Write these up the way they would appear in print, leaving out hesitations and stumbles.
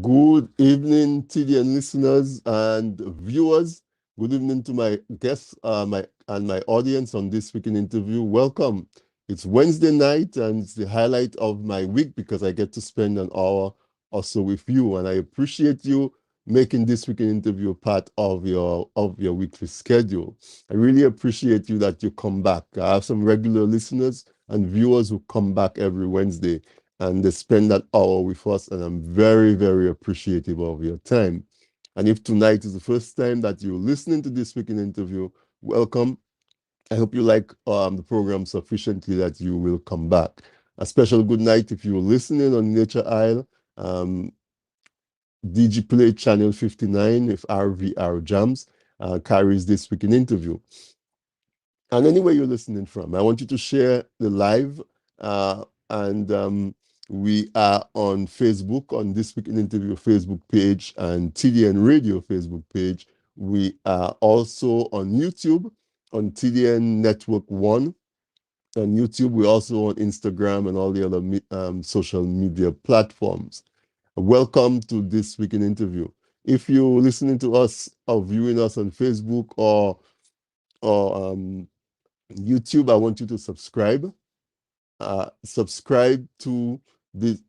Good evening, TDN listeners and viewers. Good evening to my guests, my audience on this week in interview. Welcome. It's Wednesday night, and it's the highlight of my week because I get to spend an hour or so with you, and I appreciate you making this week in interview a part of your weekly schedule. I really appreciate you that you come back. I have some regular listeners and viewers who come back every Wednesday and they spend that hour with us, and I'm very, very appreciative of your time. And if tonight is the first time that you're listening to this week in interview, welcome. I hope you like the program sufficiently that you will come back. A special good night if you're listening on Nature Isle, um, DG Play Channel 59 if RVR Jams carries this week in interview. And anywhere you're listening from, I want you to share the live. And we are on Facebook, on This Week in Interview Facebook page and TDN Radio Facebook page. We are also on YouTube, on TDN Network 1. On YouTube, we're also on Instagram and all the other social media platforms. Welcome to This Week in Interview. If you're listening to us or viewing us on Facebook or YouTube, I want you to subscribe. Subscribe the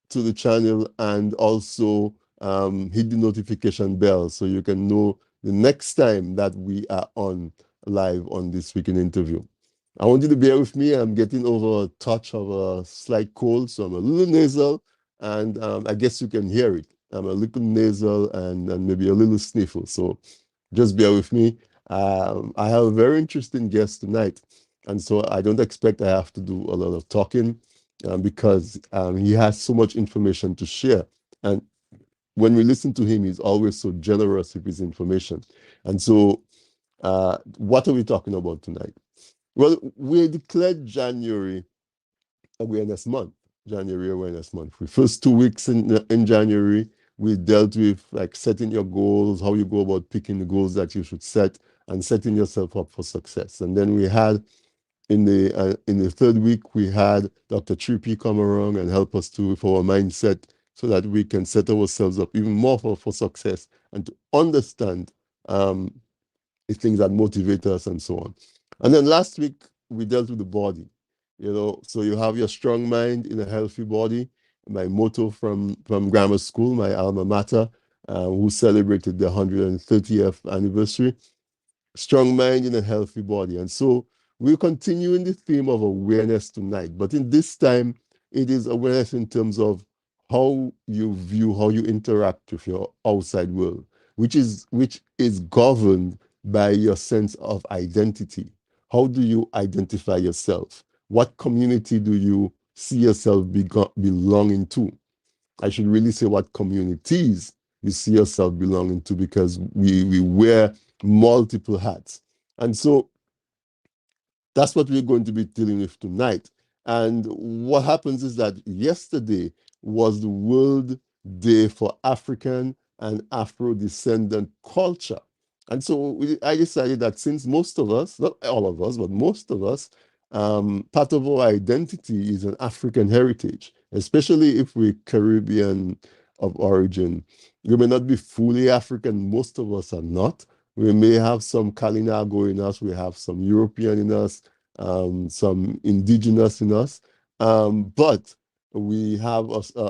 to the channel and also hit the notification bell so you can know the next time that we are on live on This Week in Interview. I want you to bear with me. I'm getting over a touch of a slight cold, so I'm a little nasal, and I guess you can hear it. I'm a little nasal and maybe a little sniffle. So just bear with me. I have a very interesting guest tonight, and so I don't expect I have to do a lot of talking because he has so much information to share. And when we listen to him, he's always so generous with his information. And so, what are we talking about tonight? Well, we declared January Awareness Month. January Awareness Month. The first 2 weeks in January, we dealt with like setting your goals, how you go about picking the goals that you should set, and setting yourself up for success. And then we had in the third week, we had Dr. Trippy come around and help us to with our mindset so that we can set ourselves up even more for success and to understand um, the things that motivate us and so on. And then last week, we dealt with the body, so you have your strong mind in a healthy body. My motto from grammar school, my alma mater, who celebrated the 130th anniversary, strong mind in a healthy body. And so we're continuing the theme of awareness tonight, but in this time, it is awareness in terms of how you view, how you interact with your outside world, which is governed by your sense of identity. How do you identify yourself? What community do you see yourself belonging to? I should really say what communities you see yourself belonging to, because we wear multiple hats. And so that's what we're going to be dealing with tonight. And what happens is that yesterday was the World Day for African and Afro-descendant culture. And so I decided that since most of us, not all of us, but most of us, part of our identity is an African heritage, especially if we're Caribbean of origin. We may not be fully African, most of us are not. We may have some Kalinago in us, we have some European in us, some indigenous in us, but we have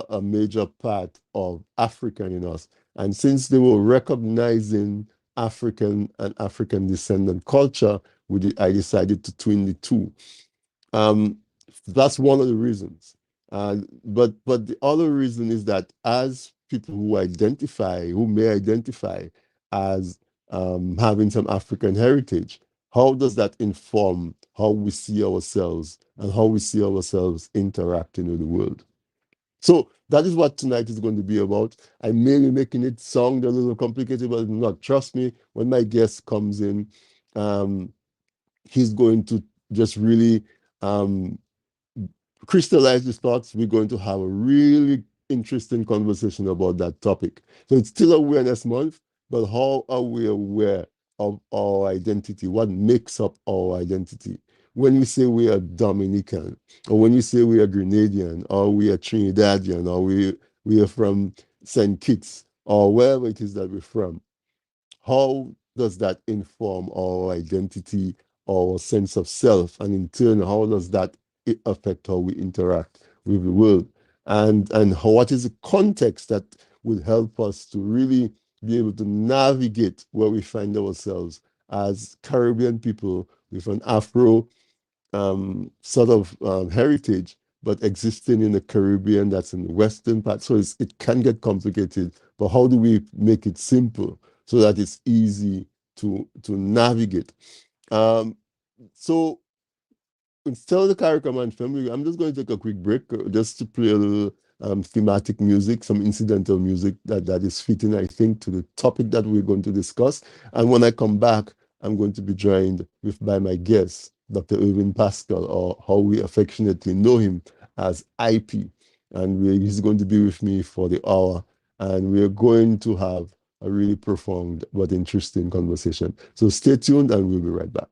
a major part of African in us. And since they were recognizing African and African descendant culture, I decided to twin the two. Um, that's one of the reasons. But the other reason is that as people who may identify as having some African heritage, how does that inform how we see ourselves and how we see ourselves interacting with the world? So that is what tonight is going to be about. I may be making it sound a little complicated, but not. Trust me, when my guest comes in, um, he's going to just really um, crystallize his thoughts. We're going to have a really interesting conversation about that topic. So it's still Awareness Month, but how are we aware of our identity? What makes up our identity? When we say we are Dominican, or when we say we are Grenadian, or we are Trinidadian, or we are from St. Kitts, or wherever it is that we're from, how does that inform our identity, our sense of self, and in turn, how does that affect how we interact with the world? And what is the context that will help us to really be able to navigate where we find ourselves as Caribbean people with an Afro sort of heritage, but existing in the Caribbean that's in the western part. So it can get complicated, but how do we make it simple so that it's easy to navigate? Um, so instead of the CARICOM family, I'm just going to take a quick break just to play a little thematic music, some incidental music that is fitting, I think, to the topic that we're going to discuss. And when I come back, I'm going to be joined by my guest, Dr. Irvin Pascal, or how we affectionately know him as Eipigh. And he's going to be with me for the hour. And we're going to have a really profound but interesting conversation. So stay tuned and we'll be right back.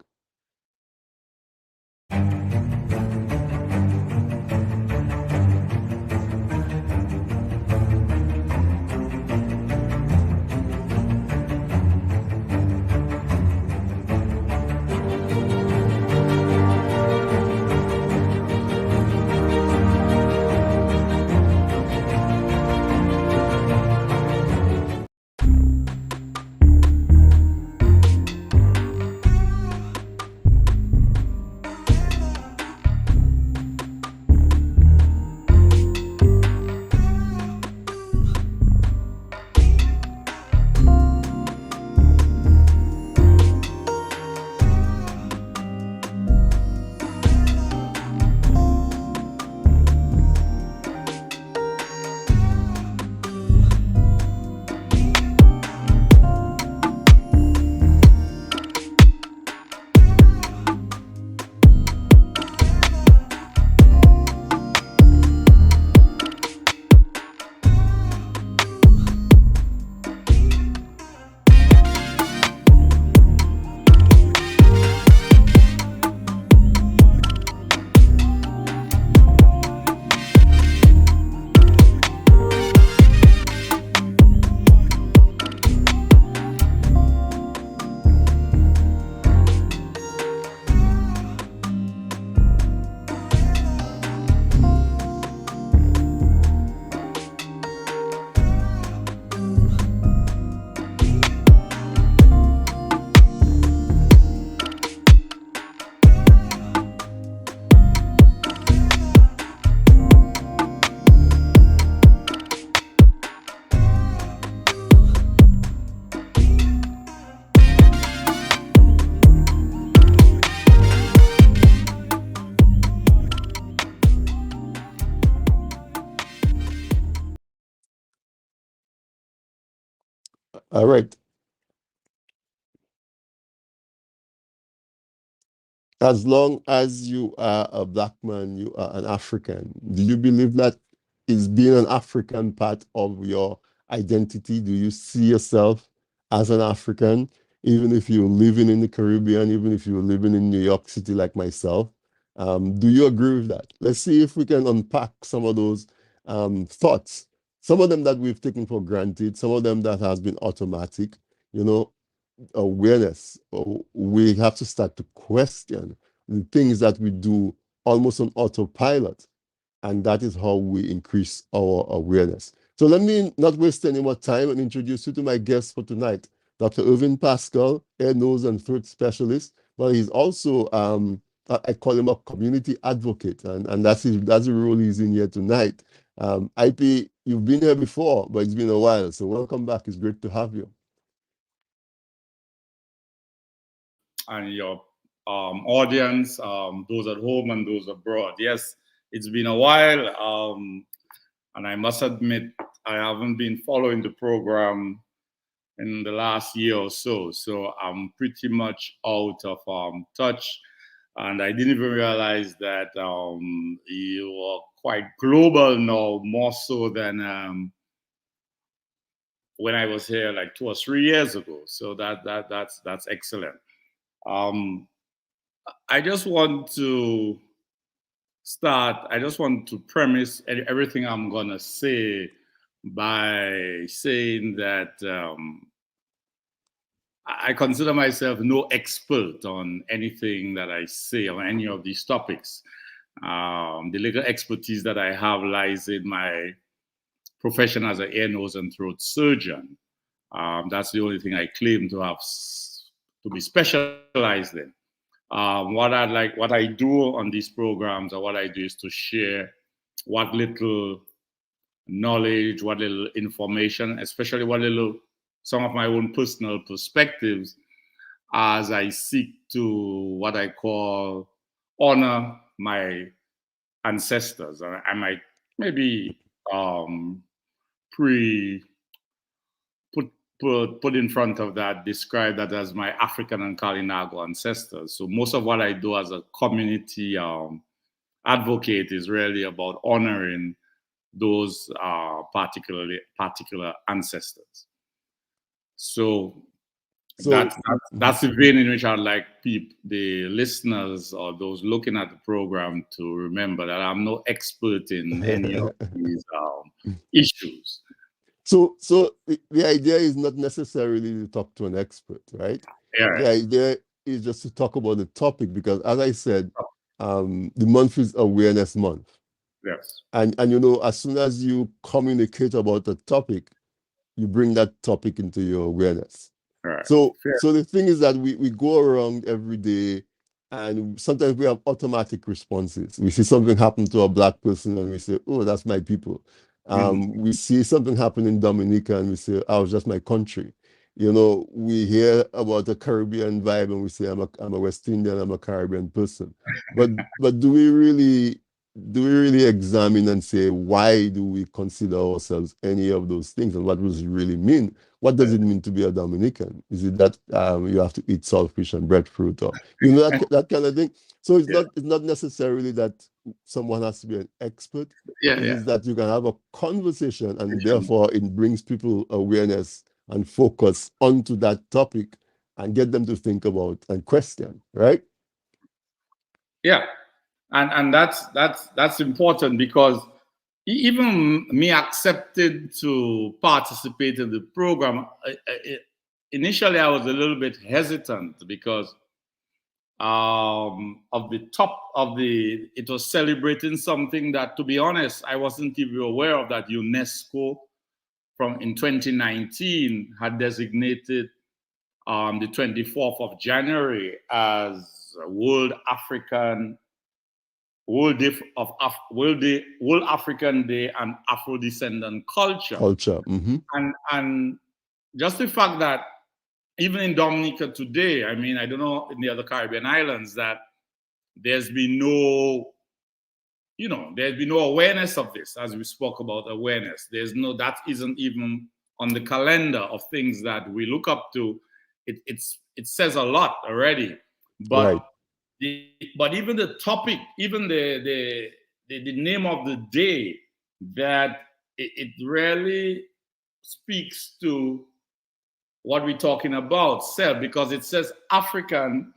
All right. As long as you are a black man, you are an African. Do you believe that is being an African part of your identity? Do you see yourself as an African, even if you're living in the Caribbean, even if you're living in New York City like myself? Do you agree with that? Let's see if we can unpack some of those thoughts. Some of them that we've taken for granted, some of them that has been automatic. You know, awareness. We have to start to question the things that we do almost on autopilot. And that is how we increase our awareness. So let me not waste any more time and introduce you to my guest for tonight, Dr. Irvin Pascal, ear, nose, and throat specialist. But he's also, I call him a community advocate, and that's the role he's in here tonight. Eipigh, you've been here before, but it's been a while. So welcome back. It's great to have you. And your audience, those at home and those abroad. Yes, it's been a while, and I must admit I haven't been following the program in the last year or so, so I'm pretty much out of touch. And I didn't even realize that you are quite global now, more so than when I was here like 2 or 3 years ago. So that's excellent. Um, I just want to start. I just want to premise everything I'm gonna say by saying that I consider myself no expert on anything that I say on any of these topics. The little expertise that I have lies in my profession as an ear, nose, and throat surgeon. That's the only thing I claim to have to be specialized in. What I do on these programs, or what I do is to share what little knowledge, what little information, especially what little some of my own personal perspectives, as I seek to what I call honor my ancestors. I might maybe pre put in front of that, describe that as my African and Kalinago ancestors. So most of what I do as a community advocate is really about honoring those particular ancestors. So that's the vein in which I'd like the listeners or those looking at the program to remember that I'm no expert in any of these issues. So the idea is not necessarily to talk to an expert, right? Yeah. The idea is just to talk about the topic because, as I said, the month is Awareness Month. Yes. And as soon as you communicate about the topic, you bring that topic into your awareness. Right. So the thing is that we go around every day, and sometimes we have automatic responses. We see something happen to a Black person, and we say, "Oh, that's my people." We see something happen in Dominica, and we say, "Oh, it's just my country." We hear about the Caribbean vibe, and we say, "I'm a West Indian, I'm a Caribbean person." But do we really examine and say, why do we consider ourselves any of those things, and what does it really mean? What does it mean to be a Dominican? Is it that you have to eat saltfish and breadfruit, or that kind of thing? So it's not necessarily that someone has to be an expert. It is that you can have a conversation, and therefore it brings people awareness and focus onto that topic and get them to think about and question, right? Yeah. And that's important, because even me accepted to participate in the program, initially I was a little bit hesitant because it was celebrating something that, to be honest, I wasn't even aware of, that UNESCO in 2019 had designated the 24th of January as World African Day and Afro-descendant culture. And just the fact that even in Dominica today, I mean, I don't know in the other Caribbean islands, that there's been no awareness of this, as we spoke about awareness. That isn't even on the calendar of things that we look up to. It says a lot already. But but even the topic, even the name of the day, that it really speaks to what we're talking about, because it says African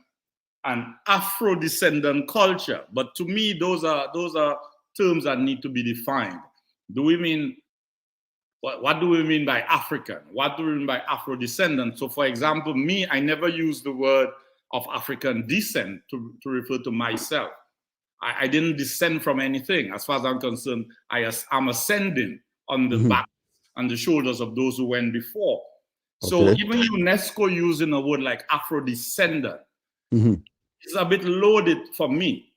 and Afro-descendant culture. But to me, those are terms that need to be defined. What do we mean by African? What do we mean by Afro-descendant? So, for example, me, I never use the word of African descent to refer to myself. I didn't descend from anything. As far as I'm concerned, I'm ascending on the back and the shoulders of those who went before. So even UNESCO using a word like Afro-descendant is a bit loaded for me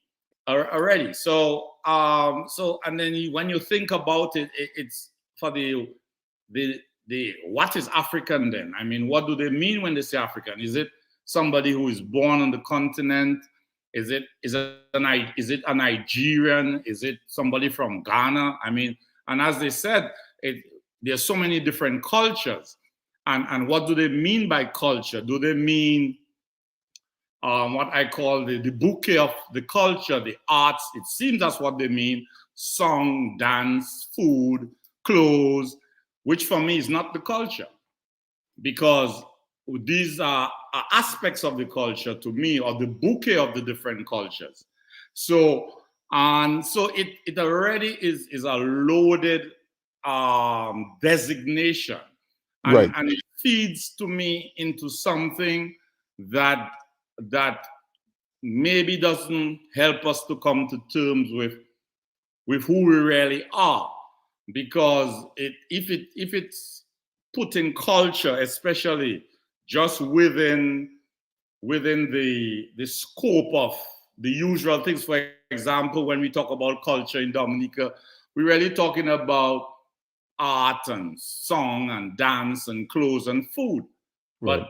already. So and then when you think about it, it's for the what is African then? I mean, what do they mean when they say African? Is it somebody who is born on the continent? Is it a Nigerian? Is it somebody from Ghana? I mean, and as they said, there's so many different cultures. And what do they mean by culture? Do they mean what I call the bouquet of the culture, the arts? It seems that's what they mean. Song, dance, food, clothes, which for me is not the culture, because these are aspects of the culture to me, or the bouquet of the different cultures. So it already is a loaded designation, Right. and it feeds to me into something that that maybe doesn't help us to come to terms with who we really are, because if it's putting culture, especially just within the scope of the usual things. For example, when we talk about culture in Dominica, we're really talking about art and song and dance and clothes and food. Right.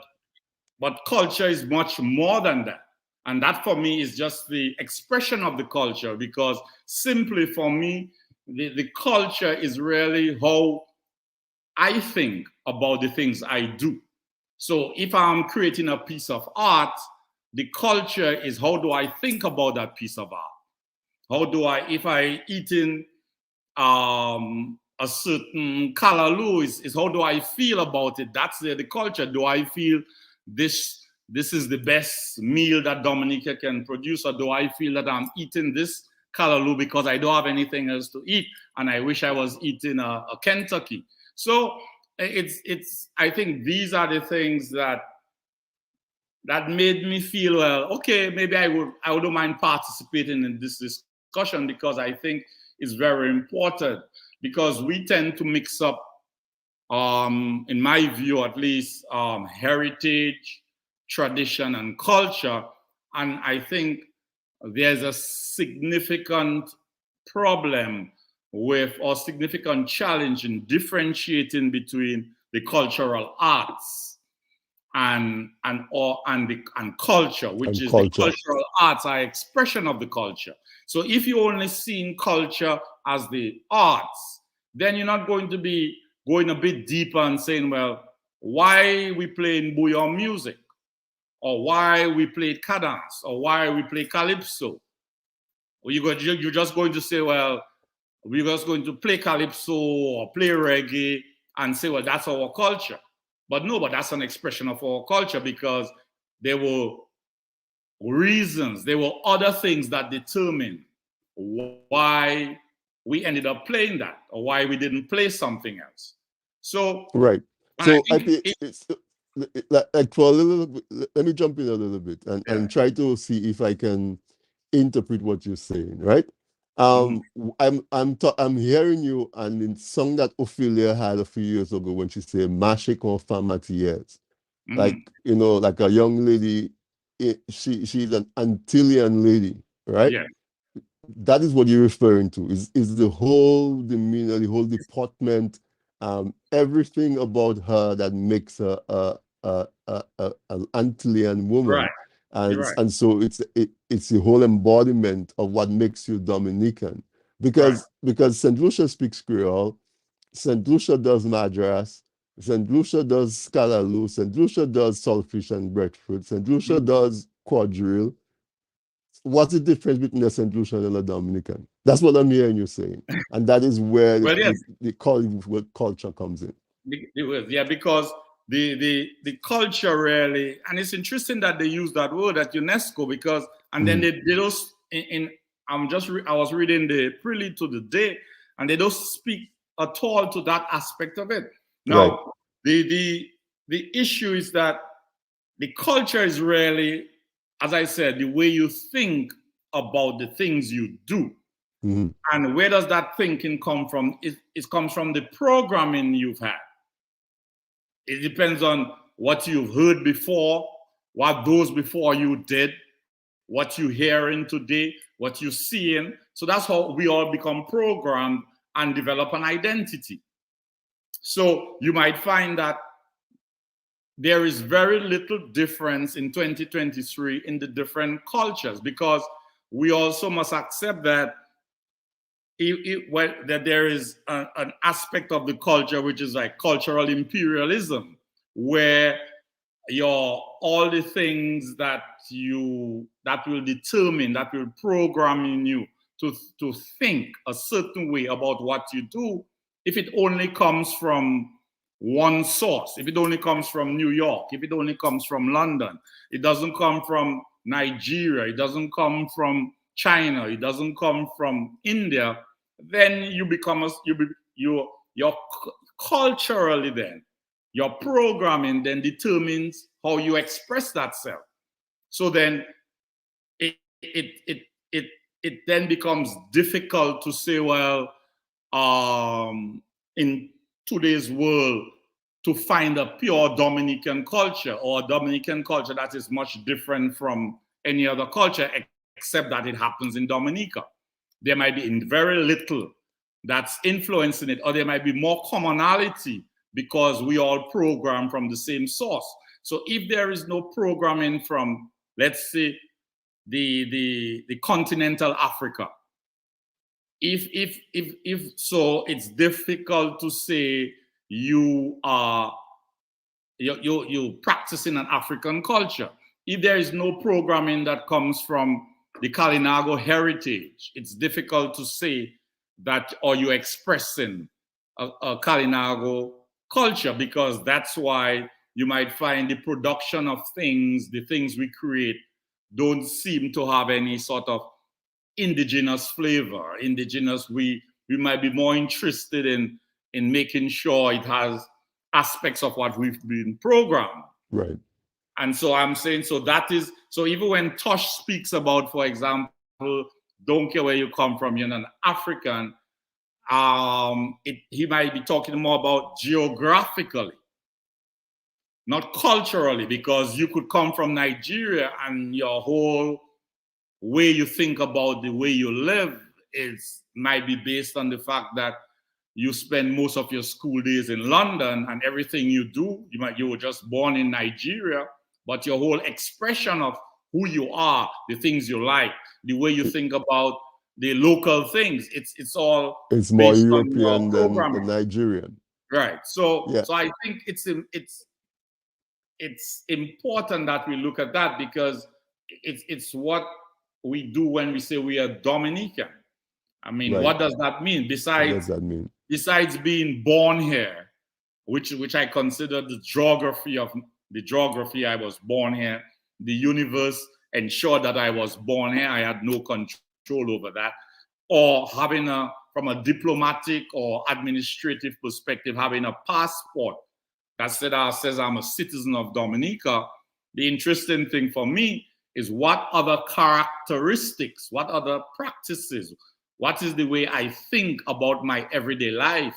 But culture is much more than that. And that for me is just the expression of the culture, because simply for me, the culture is really how I think about the things I do. So if I'm creating a piece of art, the culture is how do I think about that piece of art? How do I, if I eating a certain callaloo, is how do I feel about it? That's the culture. Do I feel this is the best meal that Dominica can produce, or do I feel that I'm eating this callaloo because I don't have anything else to eat and I wish I was eating a Kentucky? So it's I think these are the things that made me feel, well, okay, maybe I wouldn't mind participating in this discussion, because I think it's very important, because we tend to mix up, in my view at least, heritage, tradition, and culture. And I think there's a significant problem with, or significant challenge in differentiating between the cultural arts and culture, which And is the culture. cultural arts are expression of the culture. So if you only seen culture as the arts, then you're not going to be going a bit deeper and saying, well, why we playing bouillon music, or why we played cadence, or why we play calypso. Or you're just going to say, well, we're just going to play calypso or play reggae and say, well, that's our culture. But no, but that's an expression of our culture, because there were reasons, there were other things that determine why we ended up playing that, or why we didn't play something else. So, Right. and I So think it's like for a little bit, let me jump in a little bit yeah, and try to see if I can interpret what you're saying, right? mhm, I'm hearing you, and in song that Ophelia had a few years ago when she said "Mache con femme à tiers," like, mhm, like a young lady, she's an Antillean lady, right? yeah, That is what you're referring to. Is the whole demeanor, the whole deportment, everything about her that makes her an Antillean right, woman, you're and right, so it's the whole embodiment of what makes you Dominican. right, Because Saint Lucia speaks Creole, Saint Lucia does Madras, Saint Lucia does Scalalu, Saint Lucia does saltfish and breadfruit, Saint Lucia mhm. does quadrille. What's the difference between a St. Lucian and a Dominican? That's what I'm hearing you saying. And that is where Well, yes, where culture comes in. yeah, because the culture really, and it's interesting that they use that word at UNESCO, because and then Mhm. they don't I was reading the prelude to the day, and they don't speak at all to that aspect of it. Right. Now the issue is that the culture is really, as I said, the way you think about the things you do. Hmm. And where does that thinking come from? It comes from the programming you've had. It depends on what you've heard before, what those before you did, what you're hearing today, what you're seeing. So that's how we all become programmed and develop an identity. So you might find that there is very little difference in 2023 in the different cultures, because we also must accept that that there is an aspect of the culture which is like cultural imperialism, where your all the things that will determine, that will program in you to think a certain way about what you do, if it only comes from one source, if it only comes from New York, if it only comes from London, it doesn't come from Nigeria, it doesn't come from China, it doesn't come from India, then you become a, you culturally then, your programming then determines how you express that self. So then it it it it, it then becomes difficult to say, well, in today's world, to find a pure Dominican culture or a Dominican culture that is much different from any other culture, except that it happens in Dominica. There might be in very little that's influencing it, or there might be more commonality because we all program from the same source. So if there is no programming from, let's say, the continental Africa, if so, it's difficult to say you are you practicing an African culture. If there is no programming that comes from the Kalinago heritage, it's difficult to say that or you expressing a Kalinago culture, because that's why you might find the production of things, the things we create, don't seem to have any sort of indigenous flavor. Indigenous, we might be more interested in making sure it has aspects of what we've been programmed. Right. And so I'm saying, so that is, so even when Tosh speaks about, for example, don't care where you come from, you're an African, he might be talking more about geographically, not culturally, because you could come from Nigeria and your whole way you think about the way you live is might be based on the fact that you spend most of your school days in London, and everything you do, you were just born in Nigeria, but your whole expression of who you are, the things you like, the way you think about the local things, it's all It's more based on your European than programming. Nigerian. Right. So Yeah. I think it's important that we look at that, because it's what we do when we say we are Dominican. I mean, Right. what does that mean? What does that mean? Besides being born here, which I consider the geography I was born here, the universe ensured that I was born here. I had no control over that. Or from a diplomatic or administrative perspective, having a passport that says I'm a citizen of Dominica. The interesting thing for me is what other characteristics, what other practices, what is the way I think about my everyday life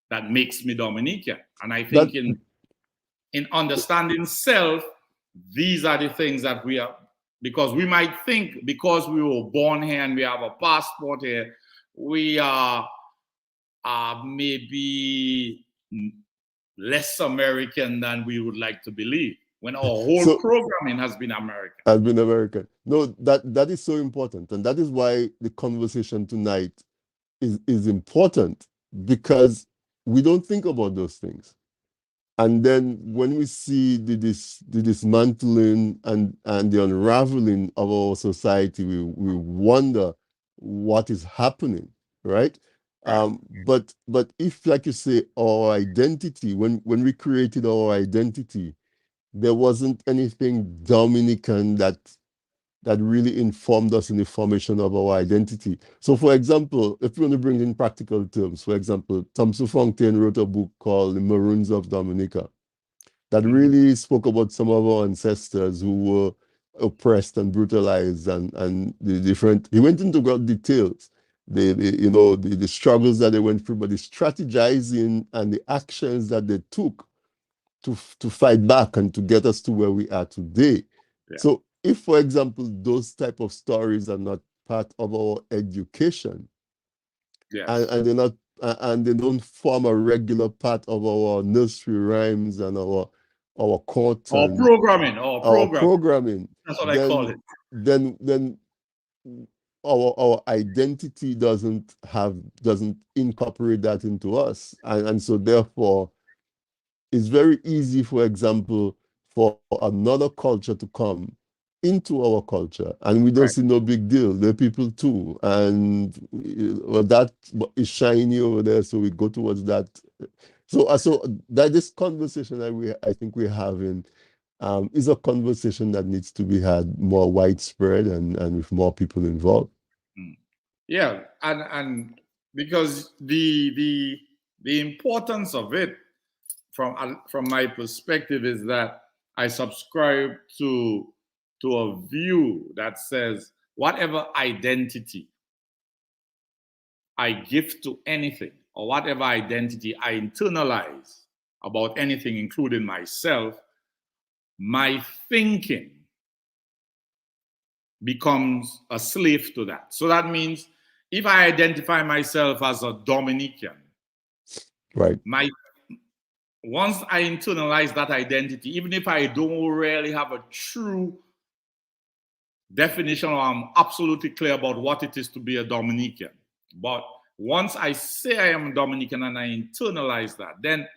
that makes me Dominican. And I think That in understanding self, these are the things that we are, because we might think because we were born here and we have a passport here, we are maybe less American than we would like to believe, when our whole so programming has been American. has been American. No, that is so important, and that is why the conversation tonight is important, because we don't think about those things. And then when we see the dismantling and the unraveling of our society, we wonder what is happening, right? Right. But if, like you say, our identity, when we created our identity, there wasn't anything Dominican that really informed us in the formation of our identity. So, for example, if we want to bring in practical terms, for example, Thompson Fontaine wrote a book called The Maroons of Dominica that really spoke about some of our ancestors who were oppressed and brutalized, and the different. He went into great details, the struggles that they went through, but the strategizing and the actions that they took to fight back and to get us to where we are today. Yeah. So if, for example, those type of stories are not part of our education, Yes. and they're not and they don't form a regular part of our nursery rhymes and our court Or and programming, our programming, That's what I call then it. then our identity doesn't incorporate that into us, and so therefore it's very easy, for example, for another culture to come into our culture, and we don't Right. see no big deal. They're people too, and well, that is shiny over there, so we go towards that. So that this conversation that I think we're having is a conversation that needs to be had more widespread and with more people involved. Yeah, and because the the importance of it from my perspective is that I subscribe to a view that says whatever identity I give to anything or whatever identity I internalize about anything, including myself, my thinking becomes a slave to that. So that means if I identify myself as a Dominican, Right. Once I internalize that identity, even if I don't really have a true definition or I'm absolutely clear about what it is to be a Dominican, but once I say I am a Dominican and I internalize that, then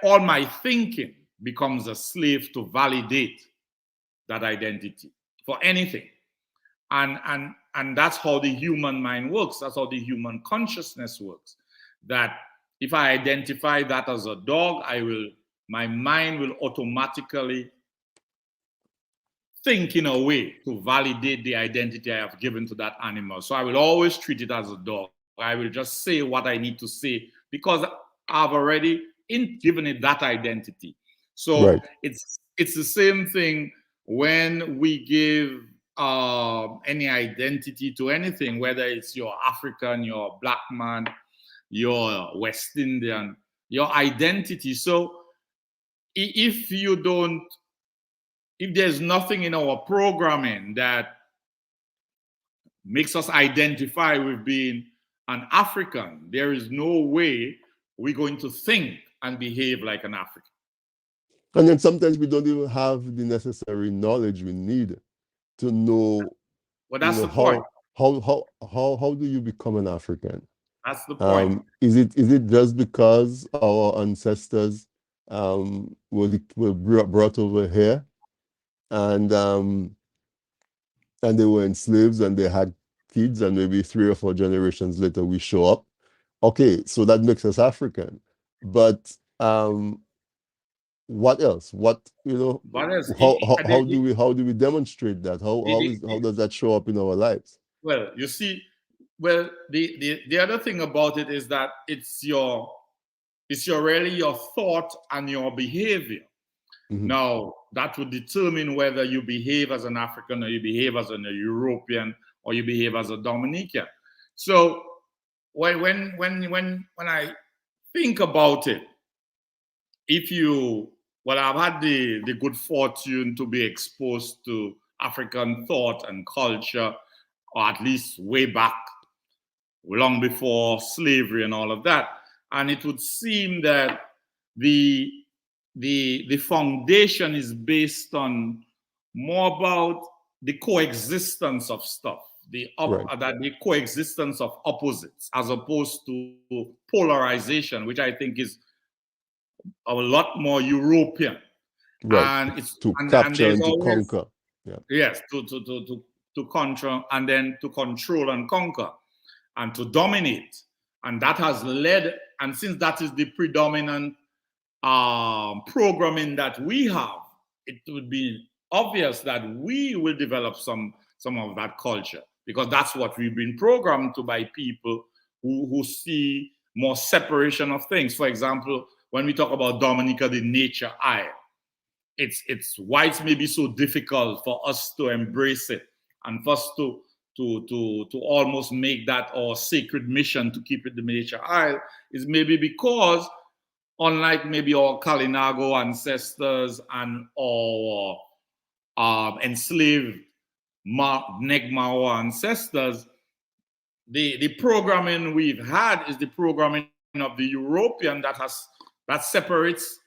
all my thinking becomes a slave to validate that identity for anything. And that's how the human mind works. That's how the human consciousness works. That if I identify that as a dog, my mind will automatically think in a way to validate the identity I have given to that animal. So I will always treat it as a dog. I will just say what I need to say because I've already given it that identity. So Right. it's the same thing when we give any identity to anything, whether it's your African, your black man, your West Indian, your identity. So if there's nothing in our programming that makes us identify with being an African, there is no way we're going to think and behave like an African. And then sometimes we don't even have the necessary knowledge we need to know, Well, that's the point. how do you become an African? That's the point. Is it just because our ancestors were brought over here and they were enslaved and they had kids and maybe 3 or 4 generations later we show up? Okay, so that makes us African. But what else? How do we demonstrate that? How does that show up in our lives? Well, you see, the other thing about it is that it's really your thought and your behavior. Mm-hmm. Now that would determine whether you behave as an African or you behave as a European or you behave as a Dominican. So when I think about it, I've had the good fortune to be exposed to African thought and culture, or at least way back, long before slavery and all of that. And it would seem that the foundation is based on more about the coexistence of stuff, the coexistence of opposites, as opposed to polarization, which I think is a lot more European. Right. And it's to capture and to conquer. Yeah. Yes, to control and then to control and conquer and to dominate. And that has led, and since that is the predominant programming that we have, it would be obvious that we will develop some of that culture, because that's what we've been programmed to by people who see more separation of things. For example, when we talk about Dominica, the nature isle, it's why it's maybe so difficult for us to embrace it and for us to almost make that our sacred mission to keep it the nature isle, is maybe because unlike maybe our Kalinago ancestors and our enslaved Negmao ancestors, the programming we've had is the programming of the European that separates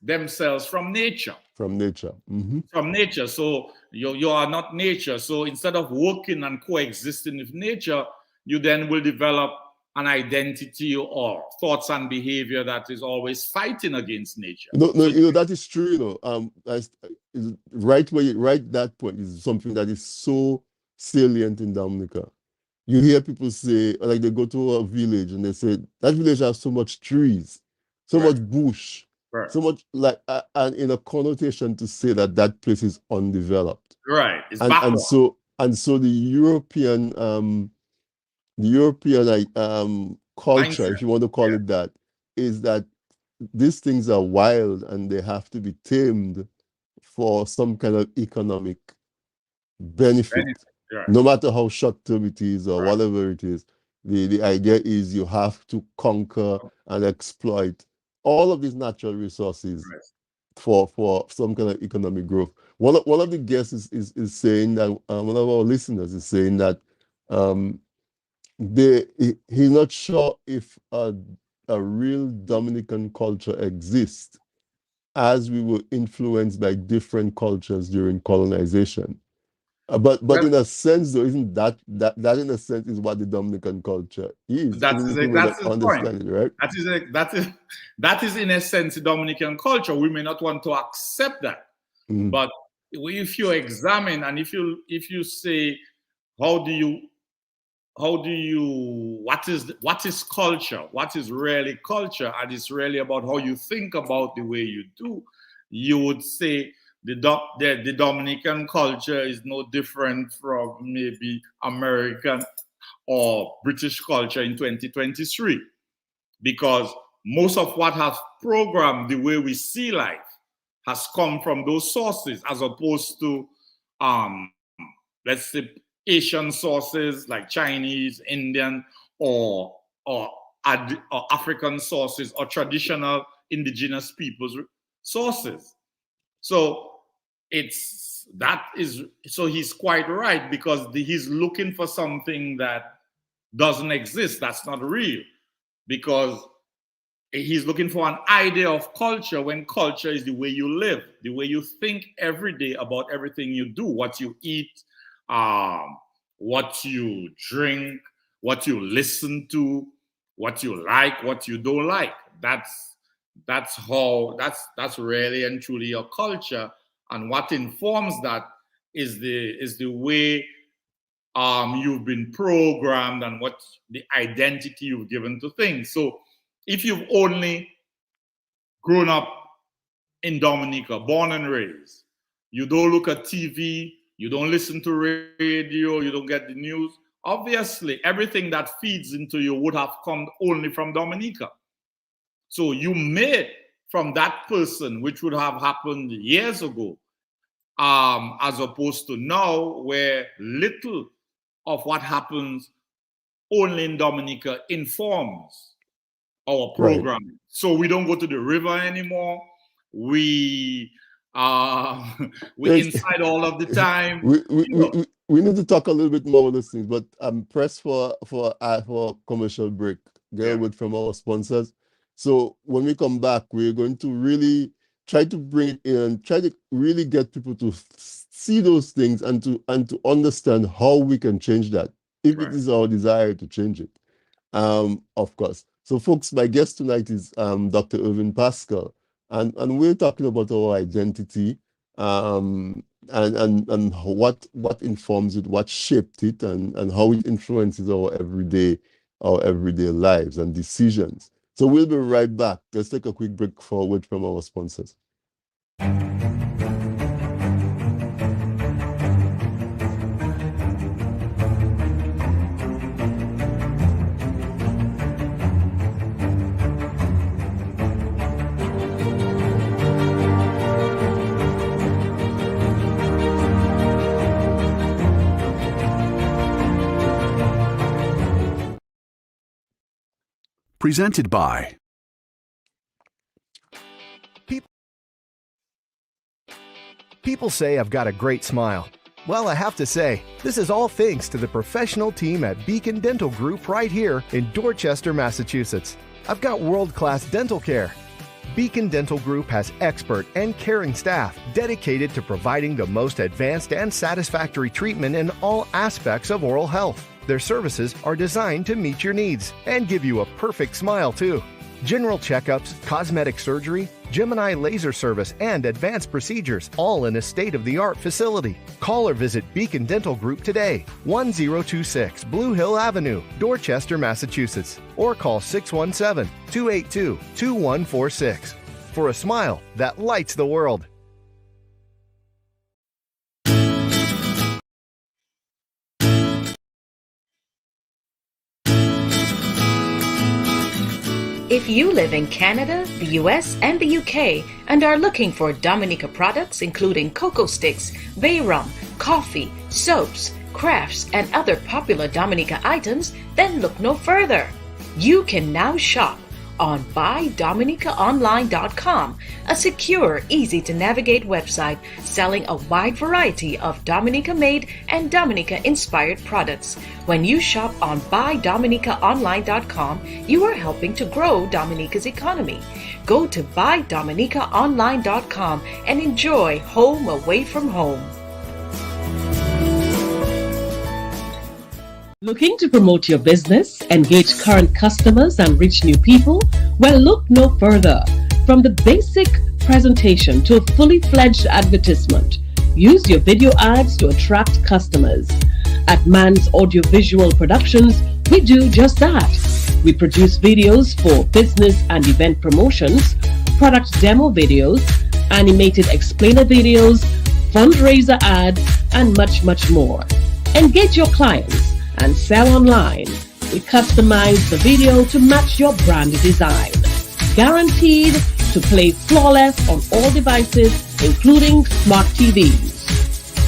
themselves from nature. Mm-hmm. From nature. So you are not nature. So instead of working and coexisting with nature, you then will develop an identity or thoughts and behavior that is always fighting against nature. No, that is true. Right that point is something that is so salient in Dominica. You hear people say, like, they go to a village and they say that village has so much trees, so much bush, so much, like, and in a connotation to say that place is undeveloped. Right. It's and so the European culture, mindset. if you want to call Yeah, it that, is that these things are wild and they have to be tamed for some kind of economic benefit, benefit. Right, no matter how short term it is or right, whatever it is. The idea is you have to conquer and exploit all of these natural resources right. for some kind of economic growth. One of the guests is saying that one of our listeners is saying that um, he's not sure if a real Dominican culture exists as we were influenced by different cultures during colonization. But Well, in a sense, though, isn't that in a sense is what the Dominican culture is? Isn't it a way that that's his point. understand it, right? That is in a sense Dominican culture. We may not want to accept that, Mhm. but if you examine and if you say how do you what is culture, what is really culture, and it's really about how you think about the way you do, you would say the Dominican culture is no different from maybe American or British culture in 2023, because most of what has programmed the way we see life has come from those sources, as opposed to um, let's say Asian sources like Chinese, Indian, or or, or African sources, or traditional indigenous peoples sources. So he's quite right, because he's looking for something that doesn't exist, that's not real, because he's looking for an idea of culture, when culture is the way you live, the way you think every day about everything you do, what you eat, um, what you drink, what you listen to, what you like, what you don't like. That's really and truly your culture, and what informs that is the way you've been programmed, and what the identity you've given to things. So if you've only grown up in Dominica, born and raised, you don't look at TV, you don't listen to radio, you don't get the news, obviously everything that feeds into you would have come only from Dominica. So you made from that person, which would have happened years ago, as opposed to now, where little of what happens only in Dominica informs our Right. programming. So we don't go to the river anymore. We uh we There's, inside all of the time. we, we, You we, know, we we need to talk a little bit more on these things, but I'm pressed for a commercial break. Get a yeah, word from our sponsors. So when we come back, we're going to really try to bring it in and try to really get people to see those things and to understand how we can change that, if it right. is our desire to change it. Of course. So, folks, my guest tonight is Dr. Irvin Pascal, and we're talking about our identity, and what informs it, what shaped it, and how it influences our everyday lives and decisions. So we'll be right back. Let's take a quick break forward from our sponsors. Presented by People say I've got a great smile. Well, I have to say, this is all thanks to the professional team at Beacon Dental Group right here in Dorchester, Massachusetts. I've got world-class dental care. Beacon Dental Group has expert and caring staff dedicated to providing the most advanced and satisfactory treatment in all aspects of oral health. Their services are designed to meet your needs and give you a perfect smile, too. General checkups, cosmetic surgery, Gemini laser service, and advanced procedures, all in a state-of-the-art facility. Call or visit Beacon Dental Group today, 1026 Blue Hill Avenue, Dorchester, Massachusetts, or call 617-282-2146 for a smile that lights the world. If you live in Canada, the US, and the UK and are looking for Dominica products including cocoa sticks, bay rum, coffee, soaps, crafts, and other popular Dominica items, then look no further. You can now shop on buydominicaonline.com, a secure, easy-to-navigate website selling a wide variety of Dominica-made and Dominica-inspired products. When you shop on buydominicaonline.com, you are helping to grow Dominica's economy. Go to buydominicaonline.com and enjoy home away from home. Looking to promote your business, engage current customers, and reach new people? Well, look no further. From the basic presentation to a fully fledged advertisement, use your video ads to attract customers. At Man's Audiovisual Productions, we do just that. We produce videos for business and event promotions, product demo videos, animated explainer videos, fundraiser ads, and much, much more. Engage your clients and sell online. We customize the video to match your brand design. Guaranteed to play flawless on all devices, including smart TVs.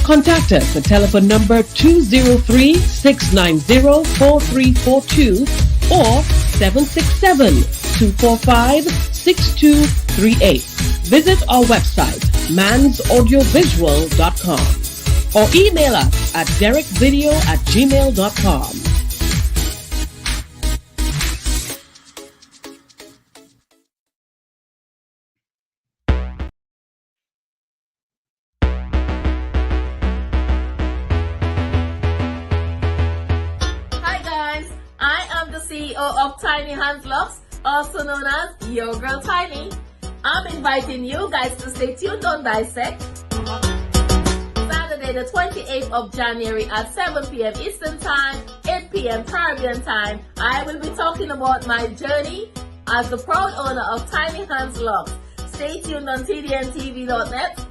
Contact us at telephone number 203-690-4342 or 767-245-6238. Visit our website, mansaudiovisual.com. or email us at derekvideo@gmail.com. Hi guys, I am the CEO of Tiny Hands Locks, also known as Your Girl Tiny. I'm inviting you guys to stay tuned on Dissect. Saturday the 28th of January at 7 p.m. Eastern Time, 8 p.m. Caribbean Time. I will be talking about my journey as the proud owner of Tiny Hands Locks. Stay tuned on tdntv.net,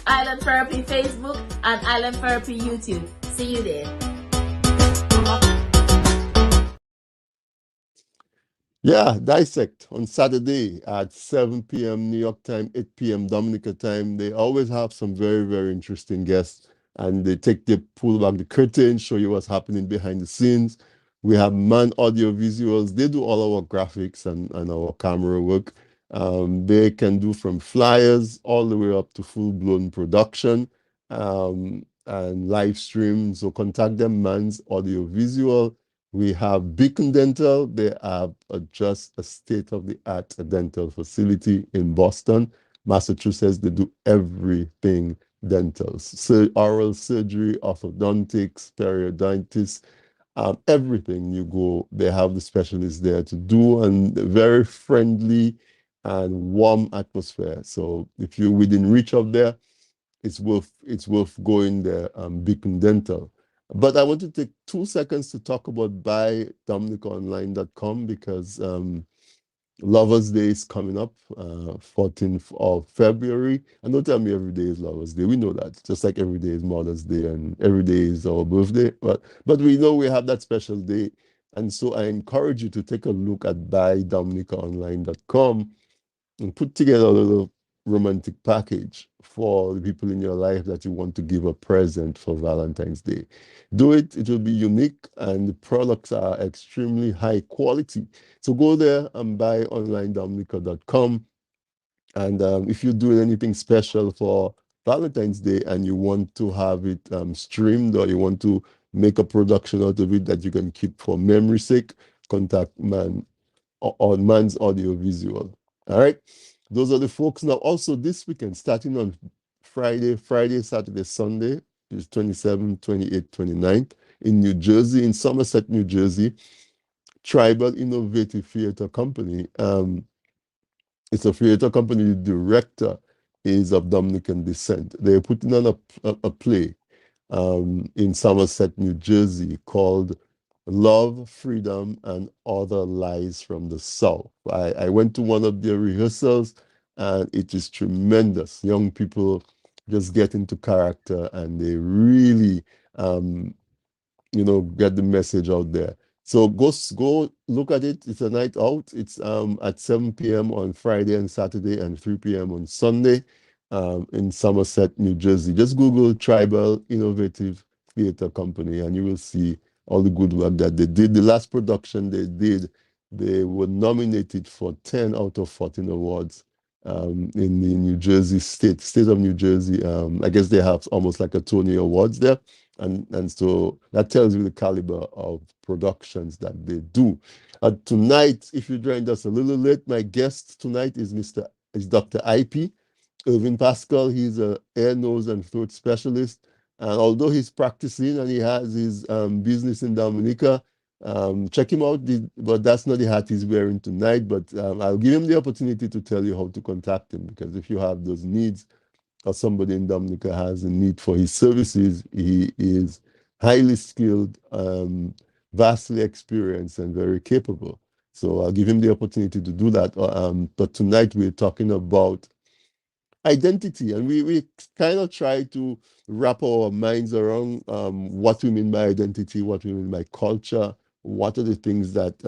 Island Therapy Facebook, and Island Therapy YouTube. See you there. Yeah, Dissect on Saturday at 7 p.m. New York time, 8 p.m. Dominica time. They always have some very, very interesting guests, and they pull back the curtain, show you what's happening behind the scenes. We have Man Audio Visuals. They do all our graphics and our camera work. They can do from flyers all the way up to full-blown production and live stream. So contact them, Man's Audio Visual. We have Beacon Dental. They have just a state-of-the-art dental facility in Boston, Massachusetts. They do everything dental. So oral surgery, orthodontics, periodontics, everything you go, they have the specialists there to do, and very friendly and warm atmosphere. So if you're within reach of there, it's worth going there, Beacon Dental. But I want to take 2 seconds to talk about buydominicaonline.com because Lovers Day is coming up, 14th of February. And don't tell me every day is Lovers Day. We know that. Just like every day is Mother's Day and every day is our birthday. But we know we have that special day. And so I encourage you to take a look at buydominicaonline.com and put together a little romantic package for the people in your life that you want to give a present for Valentine's Day. Do it. It will be unique, and the products are extremely high quality. So go there and buy onlinedominica.com. And if you're doing anything special for Valentine's Day and you want to have it streamed, or you want to make a production out of it that you can keep for memory's sake, contact Man's Audio Visual. All right. Those are the folks. Now, also this weekend, starting on Friday, Saturday, Sunday, is 27th, 28th, 29th, in New Jersey, in Somerset, New Jersey, Tribal Innovative Theater Company. It's a theater company. The director is of Dominican descent. They're putting on a play in Somerset, New Jersey, called Love, Freedom, and Other Lies from the South. I went to one of their rehearsals, and it is tremendous. Young people just get into character, and they really, get the message out there. So go look at it. It's a night out. It's at 7 p.m. on Friday and Saturday and 3 p.m. on Sunday in Somerset, New Jersey. Just Google Tribal Innovative Theater Company and you will see all the good work that they did. The last production they did, they were nominated for 10 out of 14 awards in the New Jersey state of New Jersey. I guess they have almost like a Tony Awards there. And so that tells you the caliber of productions that they do. Tonight, if you joined us a little late, my guest tonight is Dr. Eipigh, Irvin Pascal. He's a ear, nose, and throat specialist. And although he's practicing and he has his business in Dominica, check him out. But that's not the hat he's wearing tonight. But I'll give him the opportunity to tell you how to contact him, because if you have those needs, or somebody in Dominica has a need for his services, he is highly skilled, vastly experienced, and very capable. So I'll give him the opportunity to do that. But tonight we're talking about identity, and we kind of try to wrap our minds around what we mean by identity, what we mean by culture, what are the things that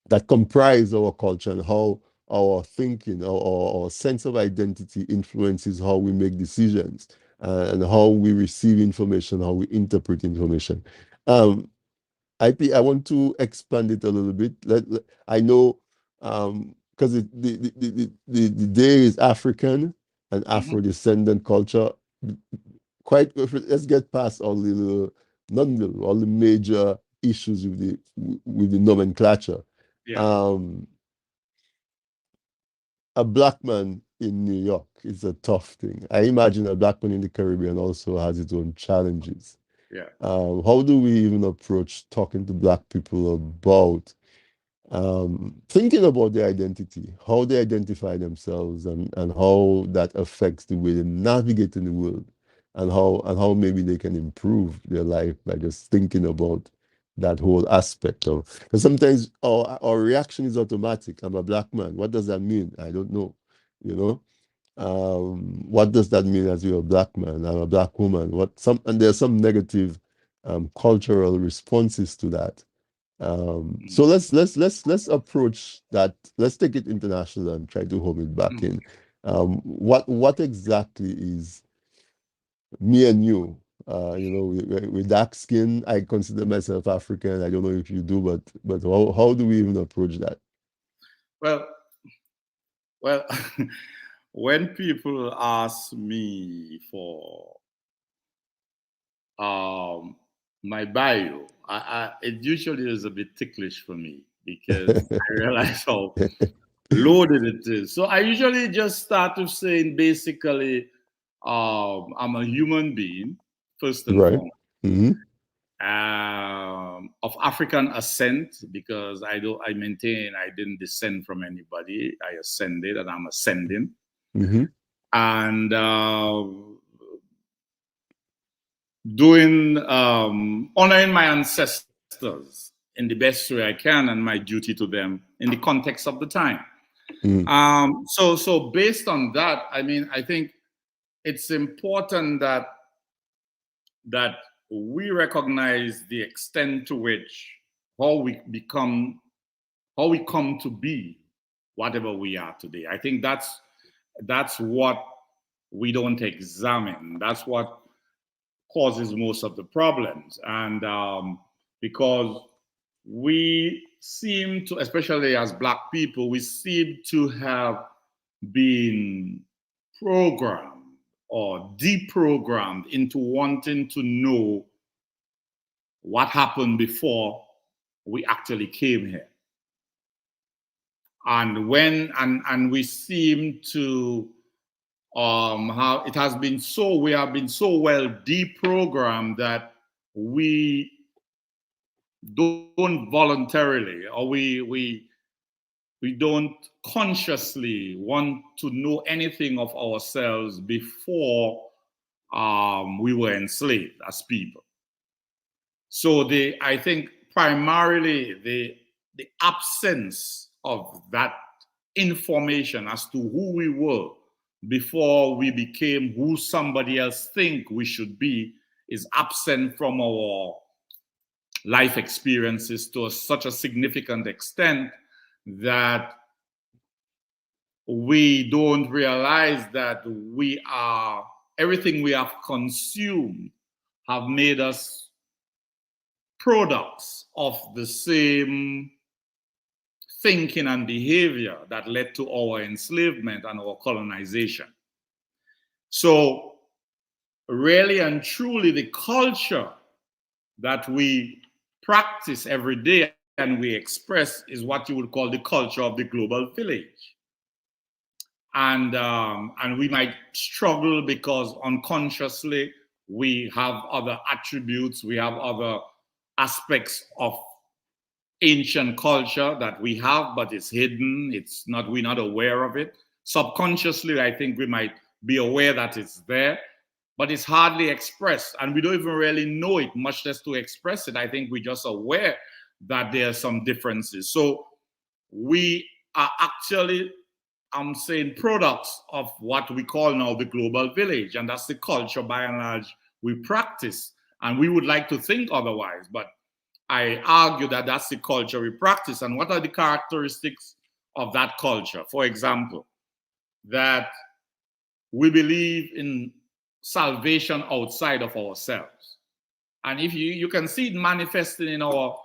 that comprise our culture, and how our thinking, our sense of identity influences how we make decisions and how we receive information, how we interpret information. I want to expand it a little bit. I know because the day is African and Afro-descendant culture. Let's get past all the all the major issues with the nomenclature. Yeah. A black man in New York is a tough thing. I imagine a black man in the Caribbean also has its own challenges. Yeah. How do we even approach talking to black people about thinking about their identity, how they identify themselves, and how that affects the way they navigate in the world, and how maybe they can improve their life by just thinking about that whole aspect of, because sometimes our reaction is automatic. I'm a black man. What does that mean? I don't know. You know, what does that mean as you're a black man? I'm a black woman. And there's some negative cultural responses to that. So let's approach that. Let's take it international and try to home it back in. What exactly is me and you? With dark skin, I consider myself African. I don't know if you do, but how do we even approach that? Well, when people ask me for my bio, it usually is a bit ticklish for me because I realize how loaded it is. So I usually just start with saying basically, I'm a human being, first and Right. foremost. Mm-hmm. Of African ascent, because I maintain I didn't descend from anybody. I ascended and I'm ascending. Mm-hmm. And honoring my ancestors in the best way I can, and my duty to them in the context of the time. Mm. So based on that, I mean, I think it's important that we recognize the extent to which how we come to be whatever we are today. I think that's what we don't examine. That's what causes most of the problems. And because we seem to, especially as Black people, we seem to have been programmed or deprogrammed into wanting to know what happened before we actually came here. And we seem to how it has been so, we have been so well deprogrammed that we don't voluntarily, or we don't consciously want to know anything of ourselves before we were enslaved as people. So I think primarily the absence of that information as to who we were before we became who somebody else think we should be is absent from our life experiences to such a significant extent that we don't realize that everything we have consumed have made us products of the same thinking and behavior that led to our enslavement and our colonization. So really and truly, the culture that we practice every day and we express is what you would call the culture of the global village. And we might struggle because unconsciously we have other attributes, we have other aspects of ancient culture that we have, but it's hidden. We're not aware of it. Subconsciously, I think we might be aware that it's there, but it's hardly expressed, and we don't even really know it, much less to express it. I think we're just aware that there are some differences. So we are actually, I'm saying, products of what we call now the global village, and that's the culture by and large we practice. And we would like to think otherwise, but I argue that that's the culture we practice. And what are the characteristics of that culture? For example, that we believe in salvation outside of ourselves. And if you can see it manifesting in our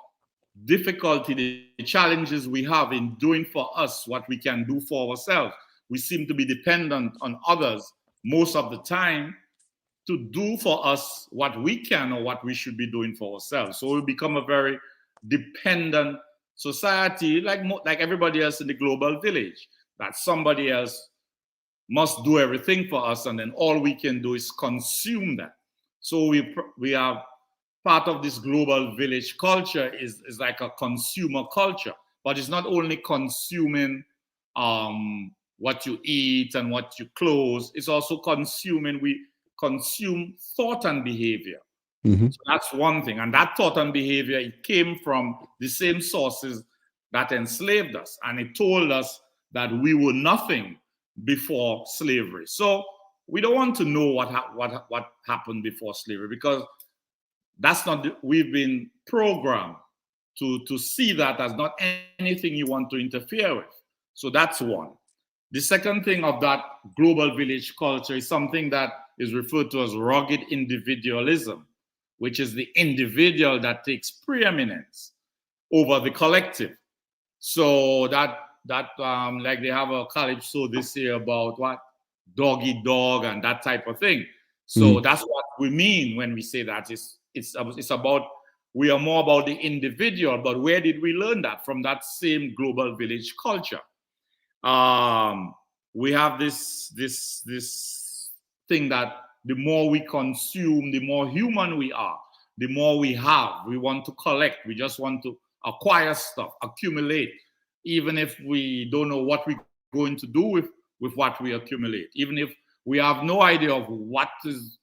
difficulty, the challenges we have in doing for us what we can do for ourselves. We seem to be dependent on others most of the time to do for us what we can or what we should be doing for ourselves. So we become a very dependent society, like everybody else in the global village, that somebody else must do everything for us, and then all we can do is consume that. So we are part of this global village culture is like a consumer culture, but it's not only consuming what you eat and what you clothes, it's also consuming, we consume thought and behavior. Mm-hmm. So that's one thing. And that thought and behavior, it came from the same sources that enslaved us. And it told us that we were nothing before slavery. So we don't want to know what happened before slavery, because that's not, we've been programmed to see that as not anything you want to interfere with. So that's one. The second thing of that global village culture is something that is referred to as rugged individualism, which is the individual that takes preeminence over the collective. So that like they have a calypso this year about what? Dog eat dog and that type of thing. So that's what we mean when we say that. It's about, we are more about the individual, but where did we learn that? From that same global village culture. We have this thing that the more we consume, the more human we are, the more we have. We want to collect. We just want to acquire stuff, accumulate, even if we don't know what we're going to do with what we accumulate, even if we have no idea of what is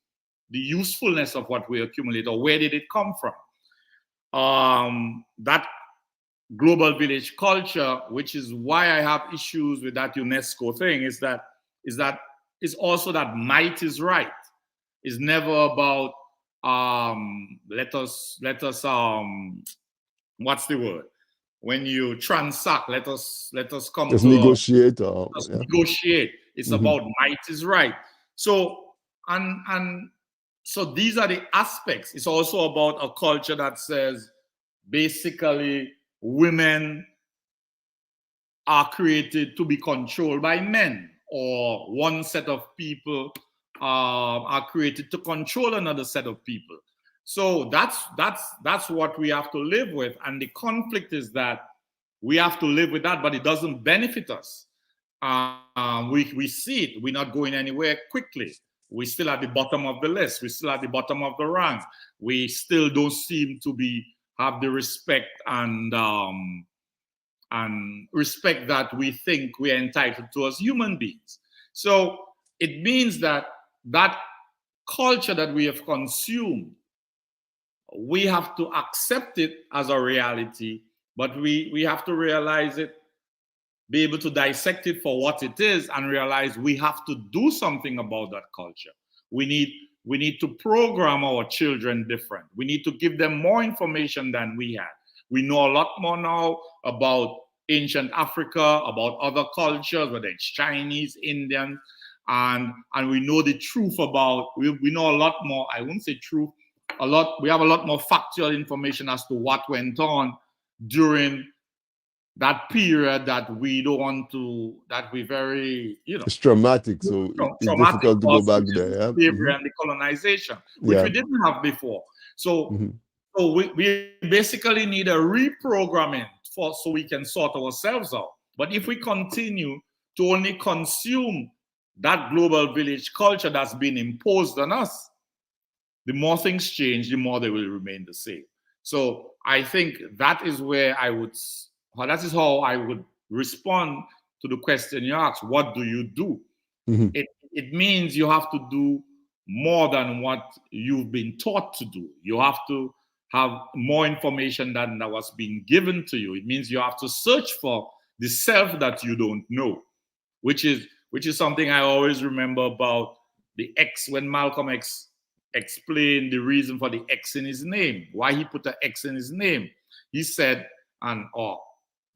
the usefulness of what we accumulate or where did it come from. That global village culture, which is why I have issues with that UNESCO thing, is also that might is right. It's never about let us what's the word? When you transact, let us come just to negotiate. Negotiate. It's about might is right. So and so these are the aspects. It's also about a culture that says basically women are created to be controlled by men, or one set of people are created to control another set of people. So that's what we have to live with. And the conflict is that we have to live with that, but it doesn't benefit us. We see it. We're not going anywhere quickly. We're still at the bottom of the list. We're still at the bottom of the ranks. We still don't seem to have the respect and respect that we think we are entitled to as human beings. So it means that culture that we have consumed, we have to accept it as a reality, but we have to realize it, be able to dissect it for what it is, and realize we have to do something about that culture. We need we need to program our children different. We need to give them more information than we had. We know a lot more now about ancient Africa, about other cultures, whether it's Chinese, Indian, and we know the truth about, we know a lot more, I wouldn't say truth, we have a lot more factual information as to what went on during that period that we don't want to, that we very, it's traumatic, so it's traumatic difficult to go also, back there. Yeah? Slavery and the colonization, which we didn't have before. So, so we basically need a reprogramming so we can sort ourselves out. But if we continue to only consume that global village culture that's been imposed on us, the more things change, the more they will remain the same. So I think that is where that is how I would respond to the question you asked. What do you do? It means you have to do more than what you've been taught to do. You have to have more information than that was being given to you. It means you have to search for the self that you don't know, which is something I always remember about the X, when Malcolm X explained the reason for the X in his name, why he put an X in his name. He said,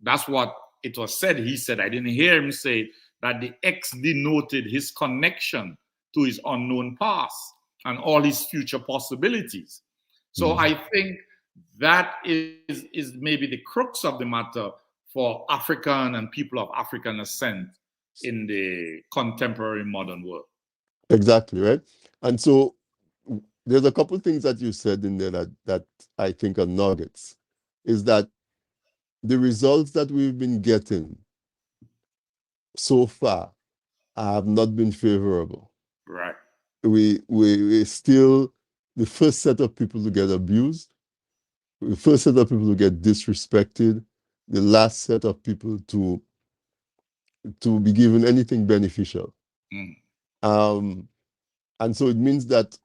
that's what it was said. He said, I didn't hear him say that the X denoted his connection to his unknown past and all his future possibilities. So I think that is maybe the crux of the matter for African and people of African ascent in the contemporary modern world. Exactly, right? And so there's a couple of things that you said in there that I think are nuggets, is that the results that we've been getting so far have not been favorable. Right. We still the first set of people to get abused, the first set of people to get disrespected, the last set of people to be given anything beneficial. And so it means that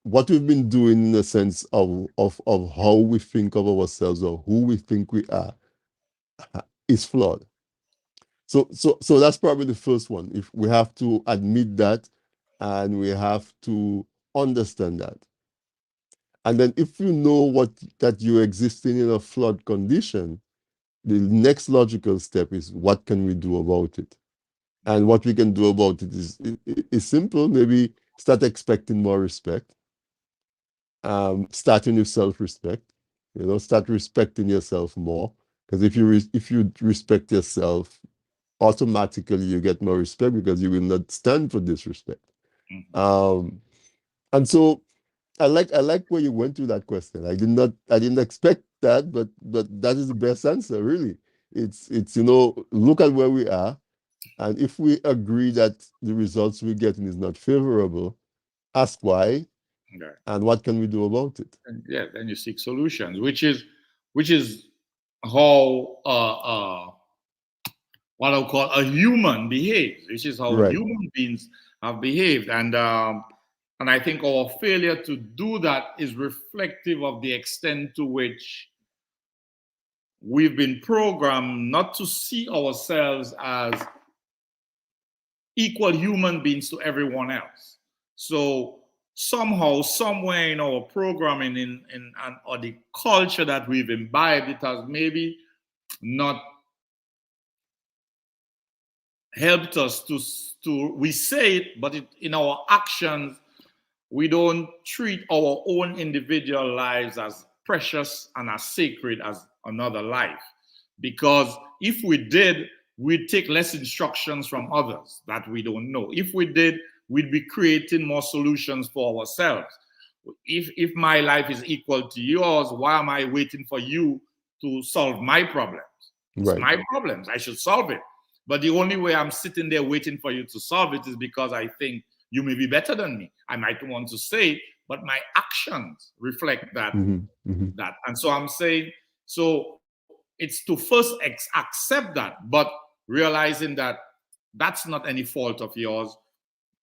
what we've been doing in the sense of how we think of ourselves or who we think we are is flawed. So that's probably the first one. If we have to admit that, and we have to understand that. And then if you know that you're existing in a flawed condition, the next logical step is, what can we do about it? And what we can do about it is simple. Maybe start expecting more respect. Starting with self-respect. Start respecting yourself more. Because if you respect yourself, automatically you get more respect, because you will not stand for disrespect. And so I like where you went to that question. I didn't expect that, but that is the best answer, really. It's look at where we are, and if we agree that the results we're getting is not favorable, ask why, and what can we do about it? And then you seek solutions, which is how what I call a human behaves, which is how human beings have behaved, and I think our failure to do that is reflective of the extent to which we've been programmed not to see ourselves as equal human beings to everyone else. So somehow, somewhere in our programming or the culture that we've imbibed, it has maybe not helped us to we say it, but in our actions, we don't treat our own individual lives as precious and as sacred as another life. Because if we did, we'd take less instructions from others that we don't know. If we did, we'd be creating more solutions for ourselves. If my life is equal to yours, why am I waiting for you to solve my problems? It's my problems. I should solve it. But the only way I'm sitting there waiting for you to solve it is because I think you may be better than me. I might want to say it, but my actions reflect that. That. And so I'm saying, so it's to first accept that, but realizing that that's not any fault of yours.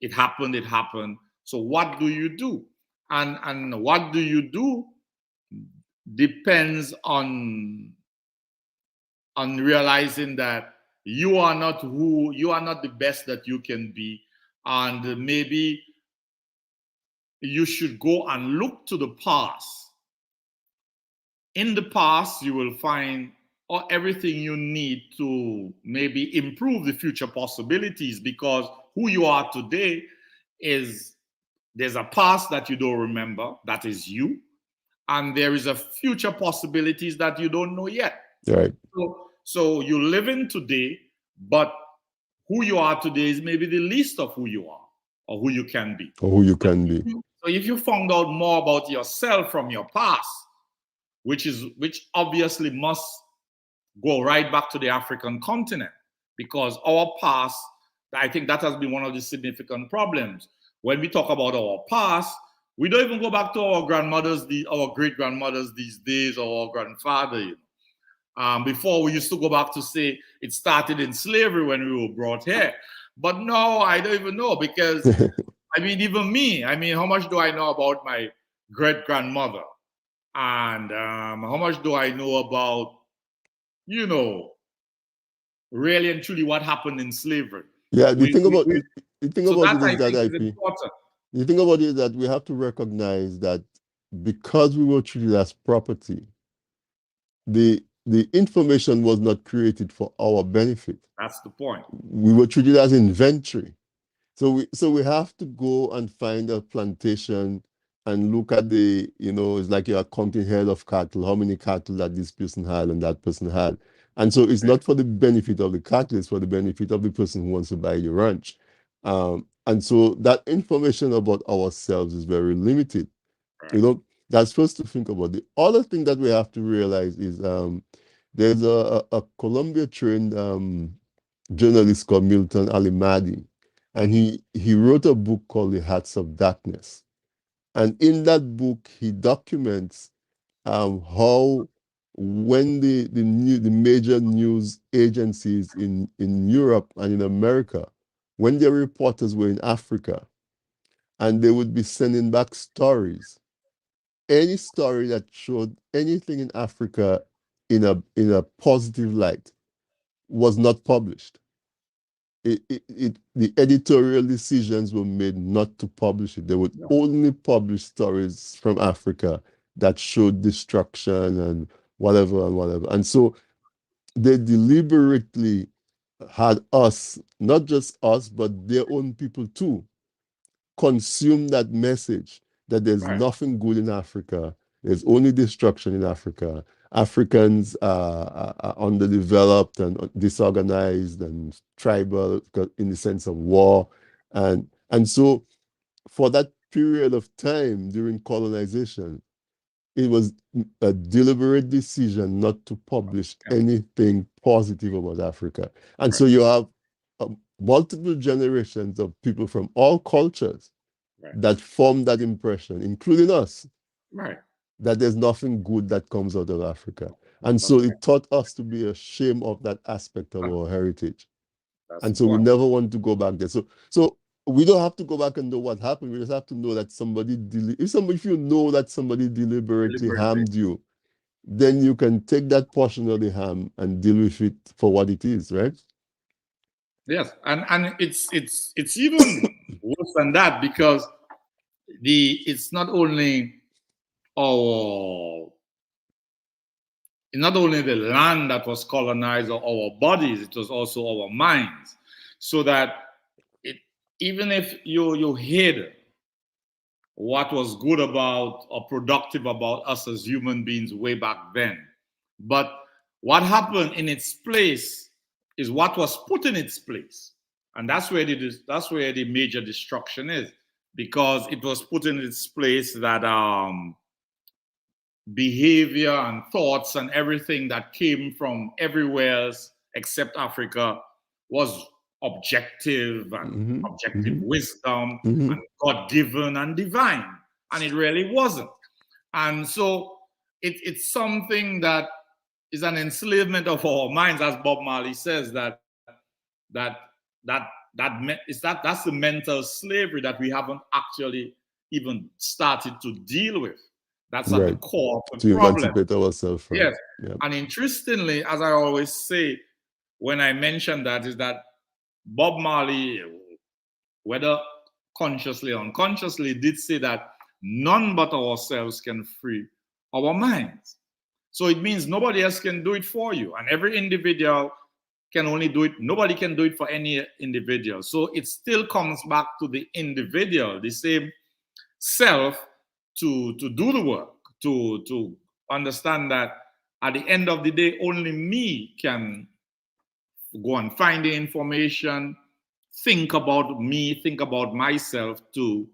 It happened. So what do you do? And what do you do depends on realizing that you are not the best that you can be. And maybe you should go and look to the past. In the past, you will find everything you need to maybe improve the future possibilities, because who you are today is, there's a past that you don't remember, that is you, and there is a future possibilities that you don't know yet. Right. So you live in today, but who you are today is maybe the least of who you are or who you can be. Or who you can be. So if you found out more about yourself from your past, which obviously must go right back to the African continent, because our past, I think that has been one of the significant problems. When we talk about our past, we don't even go back to our grandmothers, our great-grandmothers these days, or our grandfather. You know. Before, we used to go back to say it started in slavery when we were brought here. But no, I don't even know, because, I mean, even me, I mean, how much do I know about my great-grandmother? And how much do I know about, you know, really and truly what happened in slavery? Yeah, the thing about it is I that, think is Eipigh, important. the thing about it is that we have to recognize that because we were treated as property, the information was not created for our benefit. That's the point. We were treated as inventory. So we have to go and find a plantation and look at the, you know, it's like you're counting head of cattle, how many cattle that this person had and that person had. And so it's not for the benefit of the cattle, it's for the benefit of the person who wants to buy your ranch. And so that information about ourselves is very limited. Right. You know, that's first to think about. The other thing that we have to realize is there's a Columbia-trained journalist called Milton Alimadi, and he wrote a book called The Hats of Darkness. And in that book, he documents how when the major news agencies in Europe and in America, when their reporters were in Africa, and they would be sending back stories, any story that showed anything in Africa in a positive light was not published. The editorial decisions were made not to publish it. They would only publish stories from Africa that showed destruction and whatever and whatever. And so they deliberately had us, not just us, but their own people too, consume that message that there's nothing good in Africa. There's only destruction in Africa. Africans are underdeveloped and disorganized and tribal in the sense of war. And so for that period of time during colonization, it was a deliberate decision not to publish anything positive about Africa. And so you have multiple generations of people from all cultures that form that impression, including us, that there's nothing good that comes out of Africa. And so it taught us to be ashamed of that aspect of our heritage. And so we never want to go back there. So we don't have to go back and know what happened. We just have to know that if you know that somebody deliberately harmed you, then you can take that portion of the harm and deal with it for what it is, right? Yes, and it's even worse than that, because it's not only the land that was colonized or our bodies, it was also our minds. So that even if you hid what was good about or productive about us as human beings way back then, but what happened in its place is what was put in its place. And that's where the major destruction is, because it was put in its place that behavior and thoughts and everything that came from everywhere else except Africa was objective and objective wisdom and God-given and divine. And it really wasn't. And so it's something that is an enslavement of our minds, as Bob Marley says, that's the mental slavery that we haven't actually even started to deal with. That's at the core of the problem. Emancipate ourselves from. Yes. Yeah. And interestingly, as I always say when I mention that, is that Bob Marley, whether consciously or unconsciously, did say that none but ourselves can free our minds. So it means nobody else can do it for you. And every individual can only do it. Nobody can do it for any individual. So it still comes back to the individual, the same self, to do the work, to understand that at the end of the day, only me can go and find the information, think about me, think about myself to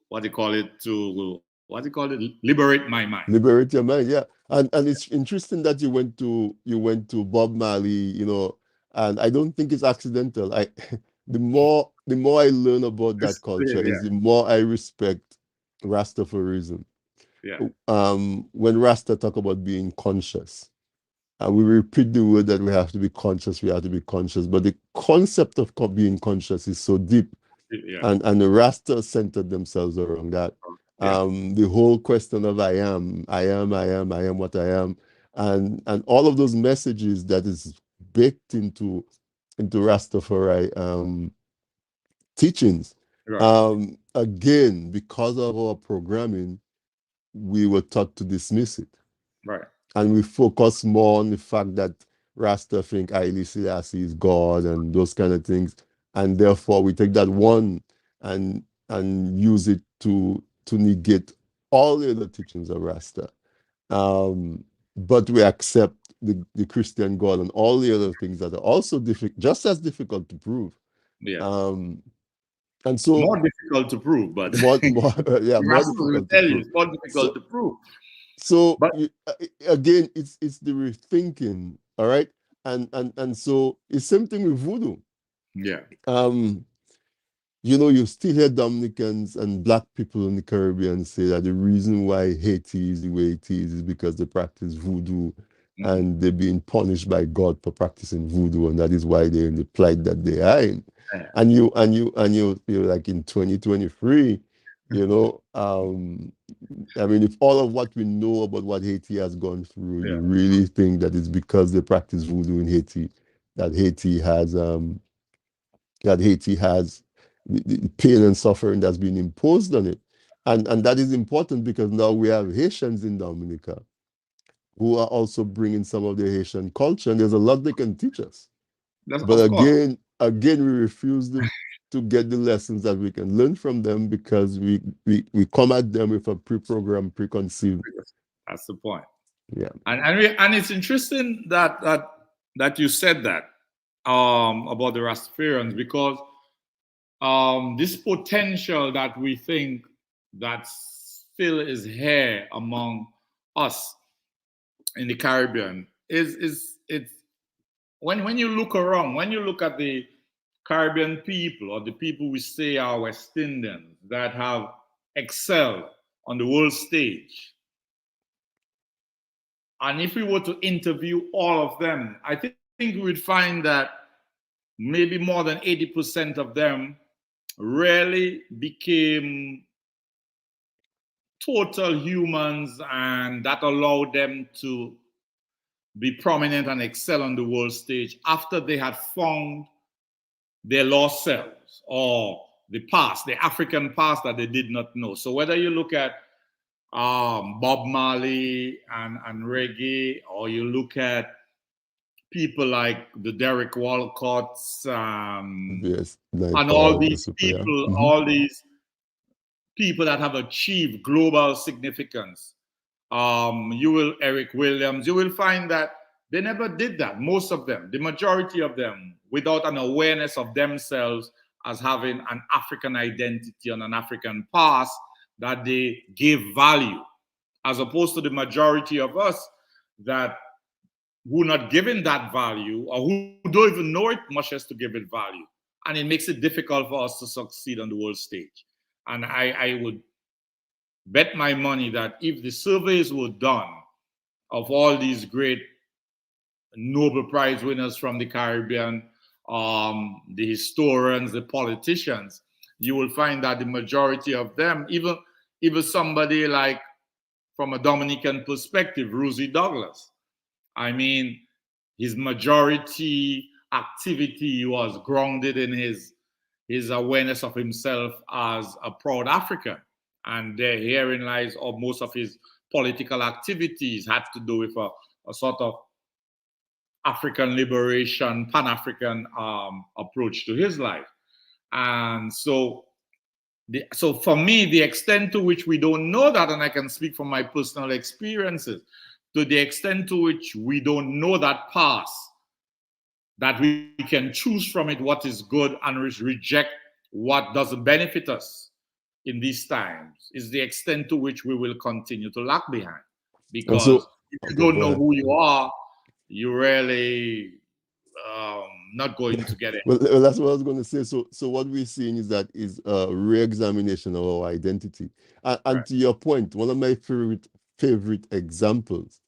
what do you call it, liberate my mind. Liberate your mind, yeah. And it's interesting that you went to Bob Marley, you know, and I don't think it's accidental. I the more I learn about that culture, is the more I respect Rastafarism. Yeah. When Rasta talk about being conscious, and we repeat the word that we have to be conscious, but the concept of being conscious is so deep. Yeah. And the Rasta centered themselves around that. Yeah. The whole question of I am what I am, and all of those messages that is baked into Rastafari teachings. Right. Again, because of our programming, we were taught to dismiss it. Right. And we focus more on the fact that Rasta think Haile Selassie is God and those kind of things. And therefore we take that one and use it to negate all the other teachings of Rasta. But we accept the Christian God and all the other things that are also just as difficult to prove. Yeah. And so more difficult to prove, but more difficult to prove. It's more difficult to prove. So But again, it's the rethinking, all right, and so it's same thing with voodoo. Yeah. You know, you still hear Dominicans and Black people in the Caribbean say that the reason why Haiti is the way it is because they practice voodoo, and they're being punished by God for practicing voodoo, and that is why they're in the plight that they are in. Yeah. And you're like in 2023, you know, I mean, if all of what we know about what Haiti has gone through, you really think that it's because they practice voodoo in Haiti, that Haiti has the pain and suffering that's been imposed on it. And that is important because now we have Haitians in Dominica who are also bringing some of the Haitian culture, and there's a lot they can teach us. But again, we refuse to get the lessons that we can learn from them because we come at them with a pre-programmed, preconceived. That's the point. Yeah. And it's interesting that you said that about the Rastafarians, because this potential that we think that still is here among us in the Caribbean is when you look around, when you look at the Caribbean people or the people we say are West Indians that have excelled on the world stage, and if we were to interview all of them, I think we would find that maybe more than 80% of them really became total humans, and that allowed them to be prominent and excel on the world stage after they had found their lost selves or the past, the African past that they did not know. So whether you look at Bob Marley and reggae, or you look at people like the Derek Walcotts, yes, and all these people, all these people that have achieved global significance, Eric Williams, you will find that they never did that. Most of them, the majority of them, without an awareness of themselves as having an African identity and an African past that they give value, as opposed to the majority of us that who are not given that value, or who don't even know it much as to give it value. And it makes it difficult for us to succeed on the world stage. And I would bet my money that if the surveys were done of all these great Nobel Prize winners from the Caribbean, the historians, the politicians, you will find that the majority of them, even somebody like, from a Dominican perspective, Rosie Douglas, I mean, his majority activity was grounded in his awareness of himself as a proud African. And herein lies most of his political activities had to do with a sort of African liberation, Pan-African approach to his life. And so for me, the extent to which we don't know that, and I can speak from my personal experiences, to the extent to which we don't know that past, that we can choose from it what is good and reject what doesn't benefit us in these times, is the extent to which we will continue to lag behind. Because if you don't know who you are, you're really not going to get it. Well, that's what I was going to say. So what we're seeing is that is a re-examination of our identity. And Right. to your point, one of my favorite examples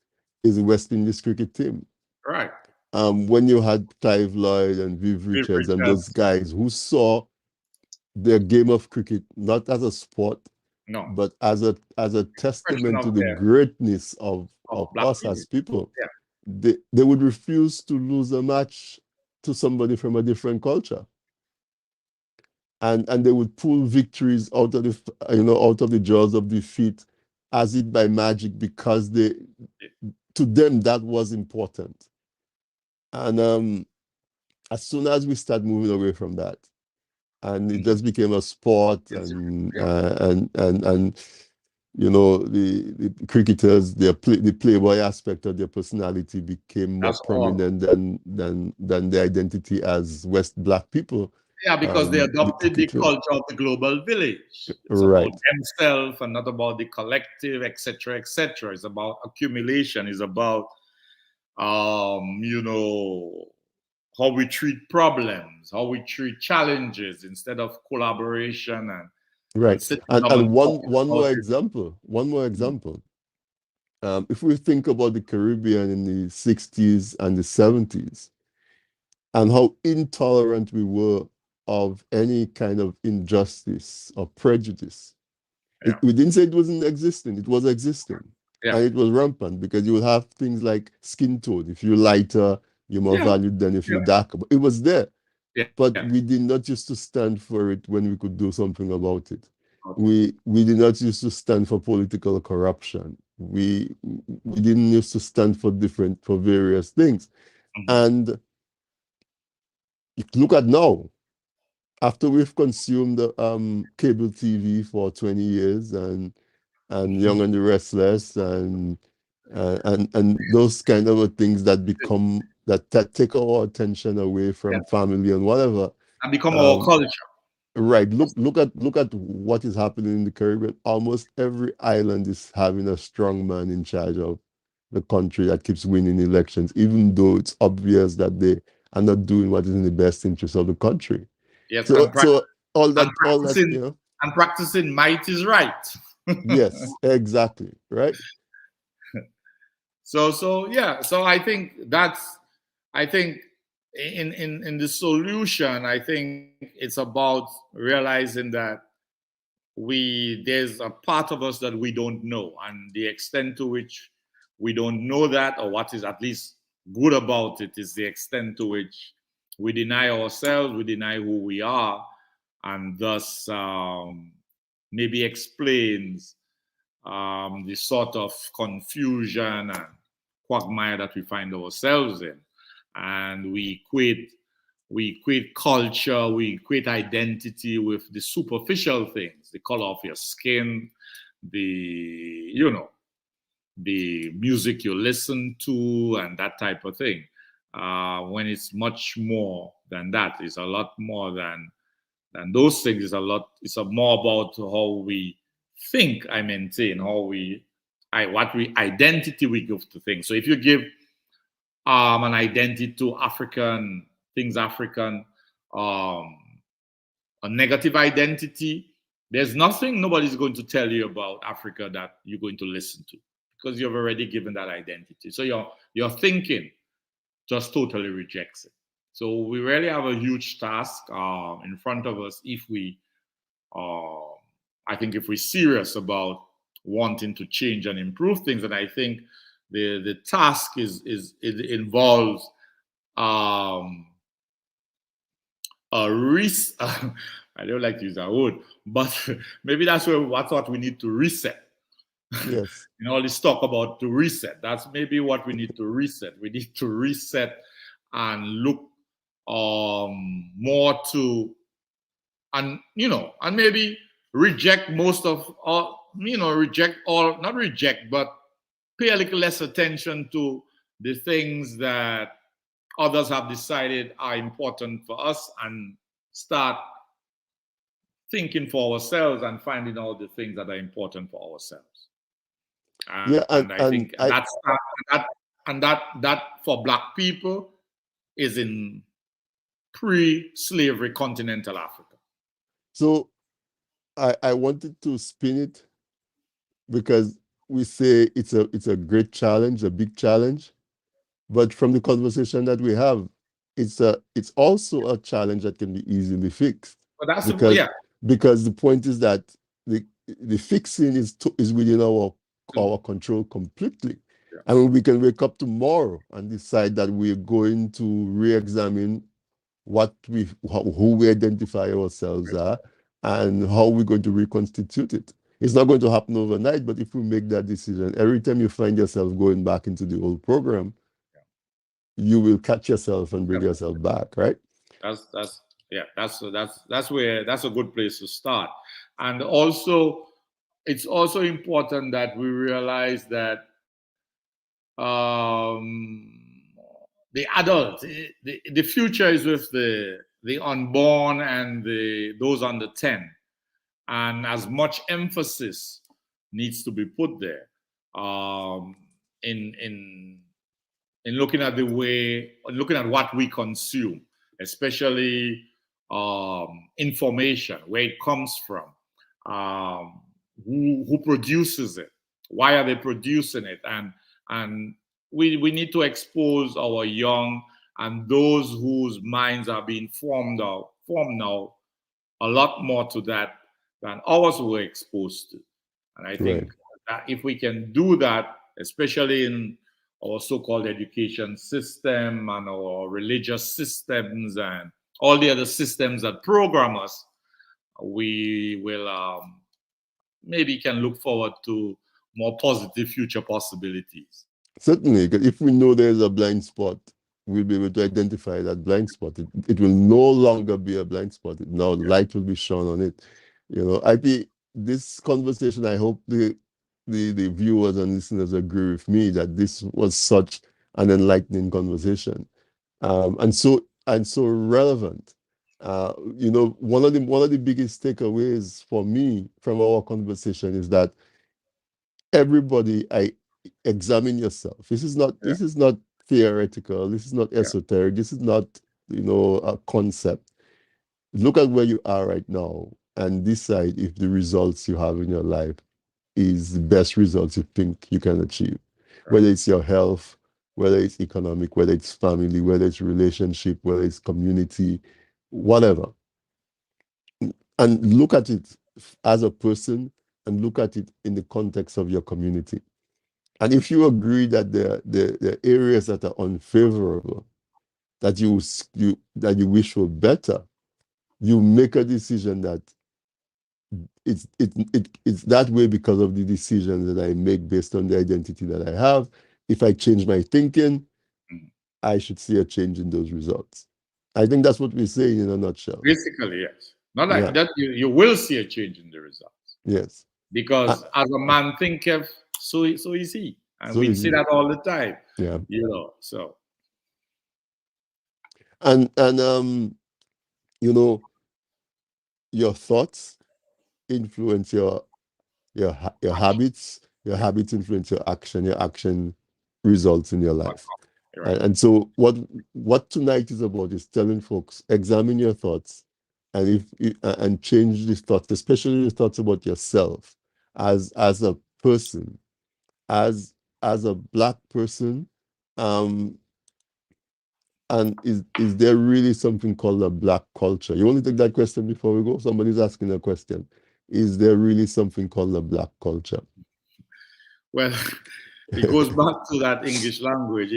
is the West Indies cricket team. Right. When you had Clive Lloyd and Viv Richards and those guys who saw their game of cricket not as a sport, no, but as a testament to the greatness of us as people. Yeah. They would refuse to lose a match to somebody from a different culture, and they would pull victories out of the jaws of defeat as if by magic, because to them that was important. And as soon as we start moving away from that, and it just became a sport, and the cricketers, the playboy aspect of their personality became more prominent than the identity as West Black people. Yeah, because they adopted the culture of the global village. It's right. about themselves and not about the collective, etc., etc. It's about accumulation. It's about how we treat problems, how we treat challenges instead of collaboration and right. And one more example. If we think about the Caribbean in the 60s and the 70s, and how intolerant we were of any kind of injustice or prejudice. Yeah. We didn't say it wasn't existing. It was existing. Yeah. And it was rampant, because you would have things like skin tone. If you're lighter, you're more valued than if you're darker. But it was there. Yeah. But we did not used to stand for it when we could do something about it. Okay. We did not used to stand for political corruption. We didn't used to stand for various things. Mm-hmm. And look at now, after we've consumed cable TV for 20 years and Young and the Restless and those kind of things that become that take our attention away from family and whatever, and become our culture. Right. Look at what is happening in the Caribbean. Almost every island is having a strong man in charge of the country that keeps winning elections, even though it's obvious that they are not doing what is in the best interest of the country. Yes, so all that, and practicing might is right. Yes, exactly, right. So I think in the solution, I think it's about realizing that there's a part of us that we don't know, and the extent to which we don't know that, or what is at least good about it, is the extent to which we deny ourselves, we deny who we are, and thus maybe explains the sort of confusion and quagmire that we find ourselves in. And we equate culture, we equate identity with the superficial things, the color of your skin, the music you listen to, and that type of thing. When it's much more than that. It's a lot more than those things. It's more about how we think, I maintain, what identity we give to things. So if you give an identity to African, a negative identity, there's nobody's going to tell you about Africa that you're going to listen to, because you've already given that identity. So your thinking just totally rejects it. So we really have a huge task in front of us if we're serious about wanting to change and improve things. And I think the task it involves I don't like to use that word, but maybe that's what we need to reset. Yes. All this talk about to reset. That's maybe what we need to reset. We need to reset and look more to, and and maybe reject most of all, reject all, not reject, but pay a little less attention to the things that others have decided are important for us, and start thinking for ourselves and finding out the things that are important for ourselves. Yeah, And I think that for Black people is in pre-slavery continental Africa. So I wanted to spin it, because we say it's a great challenge, a big challenge, but from the conversation that we have, it's also a challenge that can be easily fixed. But that's because the point is that the fixing is within our control completely. Yeah. I mean, we can wake up tomorrow and decide that we're going to re-examine who we identify ourselves are, and how we're going to reconstitute it. It's not going to happen overnight, but if we make that decision, every time you find yourself going back into the old program, you will catch yourself and bring yourself back, right? That's a good place to start. And also, it's also important that we realize that the adult, the future is with the unborn and those under 10, and as much emphasis needs to be put there in looking at looking at what we consume, especially information, where it comes from, who produces it, why are they producing it, and we need to expose our young and those whose minds are being formed now a lot more to that than ours were exposed to. And I think that if we can do that, especially in our so-called education system and our religious systems and all the other systems that program us, we will maybe can look forward to more positive future possibilities. Certainly, because if we know there's a blind spot, we'll be able to identify that blind spot. It will no longer be a blind spot. Now light will be shone on it. Eipigh, this conversation, I hope the viewers and listeners agree with me that this was such an enlightening conversation, and so relevant. One of the biggest takeaways for me from our conversation is that everybody, examine yourself. This is not theoretical. This is not esoteric. This is not a concept. Look at where you are right now and decide if the results you have in your life is the best results you think you can achieve. Whether it's your health, whether it's economic, whether it's family, whether it's relationship, whether it's community, whatever. And look at it as a person, and look at it in the context of your community. And if you agree that the areas that are unfavorable, that you wish were better, you make a decision that it's that way because of the decisions that I make based on the identity that I have. If I change my thinking, I should see a change in those results. I think that's what we're saying in a nutshell. Basically, yes. Not like that you will see a change in the results. Yes. Because as a man thinketh, so is he. And we see that all the time. Yeah. So. And your thoughts influence your habits. Your habits influence your action results in your life. Right. And so what tonight is about is telling folks, examine your thoughts, and and change these thoughts, especially the thoughts about yourself as a person, as a Black person. And is there really something called a Black culture? You want to take that question before we go? Somebody's asking a question. Is there really something called a Black culture? Well, it goes back to that English language.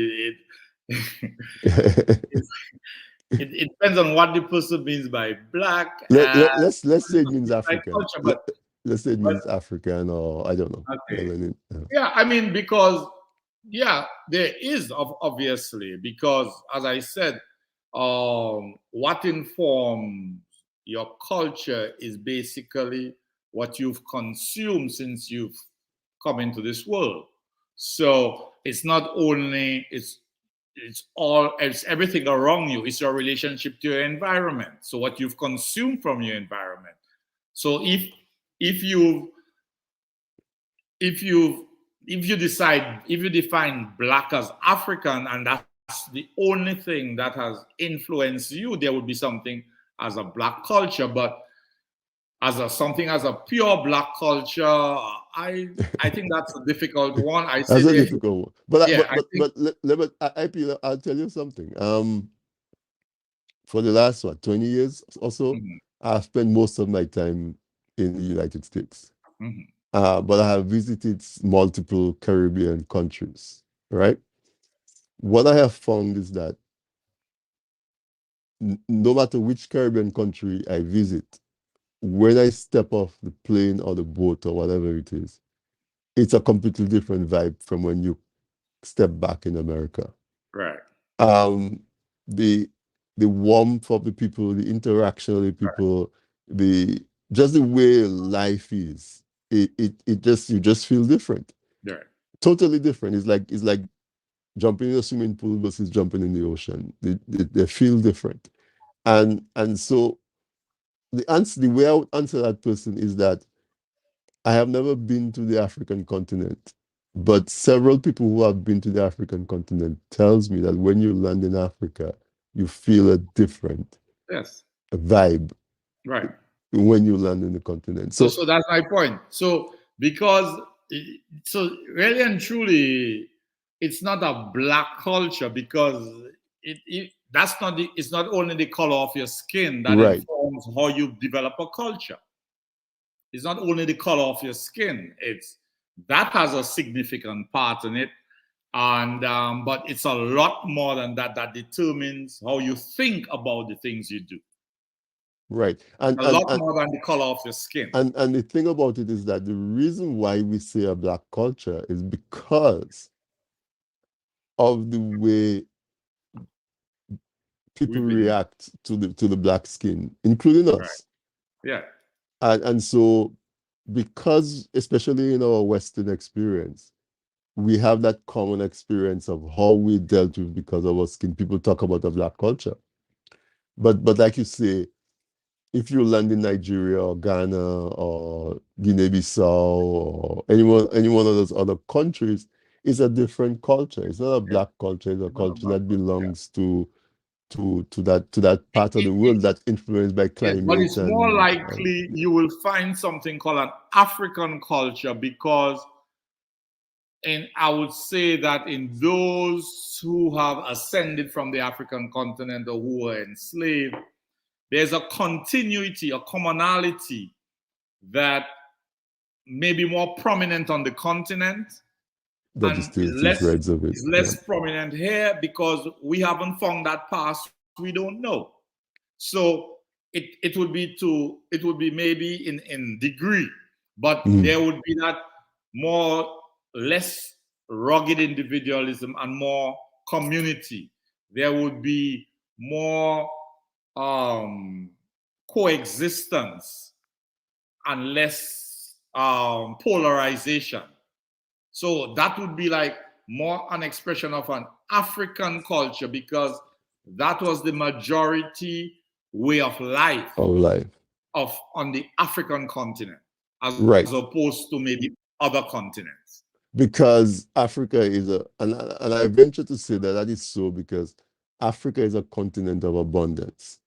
it depends on what the person means by black Let's say it means by African. culture, Let's say it but means African, or I don't know. okay. Melanin. Yeah, I mean, because there is obviously, because as I said, what informs your culture is basically what you've consumed since you've come into this world. So it's not only it's everything around you. It's your relationship to your environment. So what you've consumed from your environment. So if you if you if you define black as African and that's the only thing that has influenced you, there would be something as a black culture. But as a pure black culture, I think that's a difficult one. I say That's a difficult one. But yeah, I'll tell you something. For the last 20 years or so, I've spent most of my time in the United States. But I have visited multiple Caribbean countries, right? What I have found is that no matter which Caribbean country I visit, when I step off the plane or the boat or whatever it is, it's a completely different vibe from when you step back in America. right. The warmth of the people, the interaction of the people, the just the way life is, it just you just feel different. Right. Totally different. It's like jumping in a swimming pool versus jumping in the ocean. They feel different. And so the way I would answer that person is that I have never been to the African continent, but several people who have been to the African continent tells me that when you land in Africa, you feel a different vibe right when you land in the continent. So that's my point. So really and truly, it's not a black culture because it's not only the color of your skin that informs how you develop a culture. It's not only the color of your skin. That has a significant part in it. And but it's a lot more than that determines how you think about the things you do. Right. And a lot more than the color of your skin. And the thing about it is that the reason why we say a black culture is because of the way people react to the black skin, including us. Right. Yeah. And so because, especially in our Western experience, we have that common experience of how we dealt with because of our skin. People talk about a black culture. But like you say, if you land in Nigeria or Ghana or Guinea-Bissau or any one of those other countries, it's a different culture. It's not a black culture. It's a culture that belongs to that part of the world that's influenced by climate. But it's more likely you will find something called an African culture because, and I would say that in those who have ascended from the African continent or who were enslaved, there's a continuity, a commonality that may be more prominent on the continent and is less prominent here because we haven't found that past we don't know. So it would be maybe in degree, but there would be that less rugged individualism and more community. There would be more coexistence and less polarization. So that would be like more an expression of an African culture because that was the majority way of life on the African continent as opposed to maybe other continents. Because Africa is and I venture to say that is so because Africa is a continent of abundance.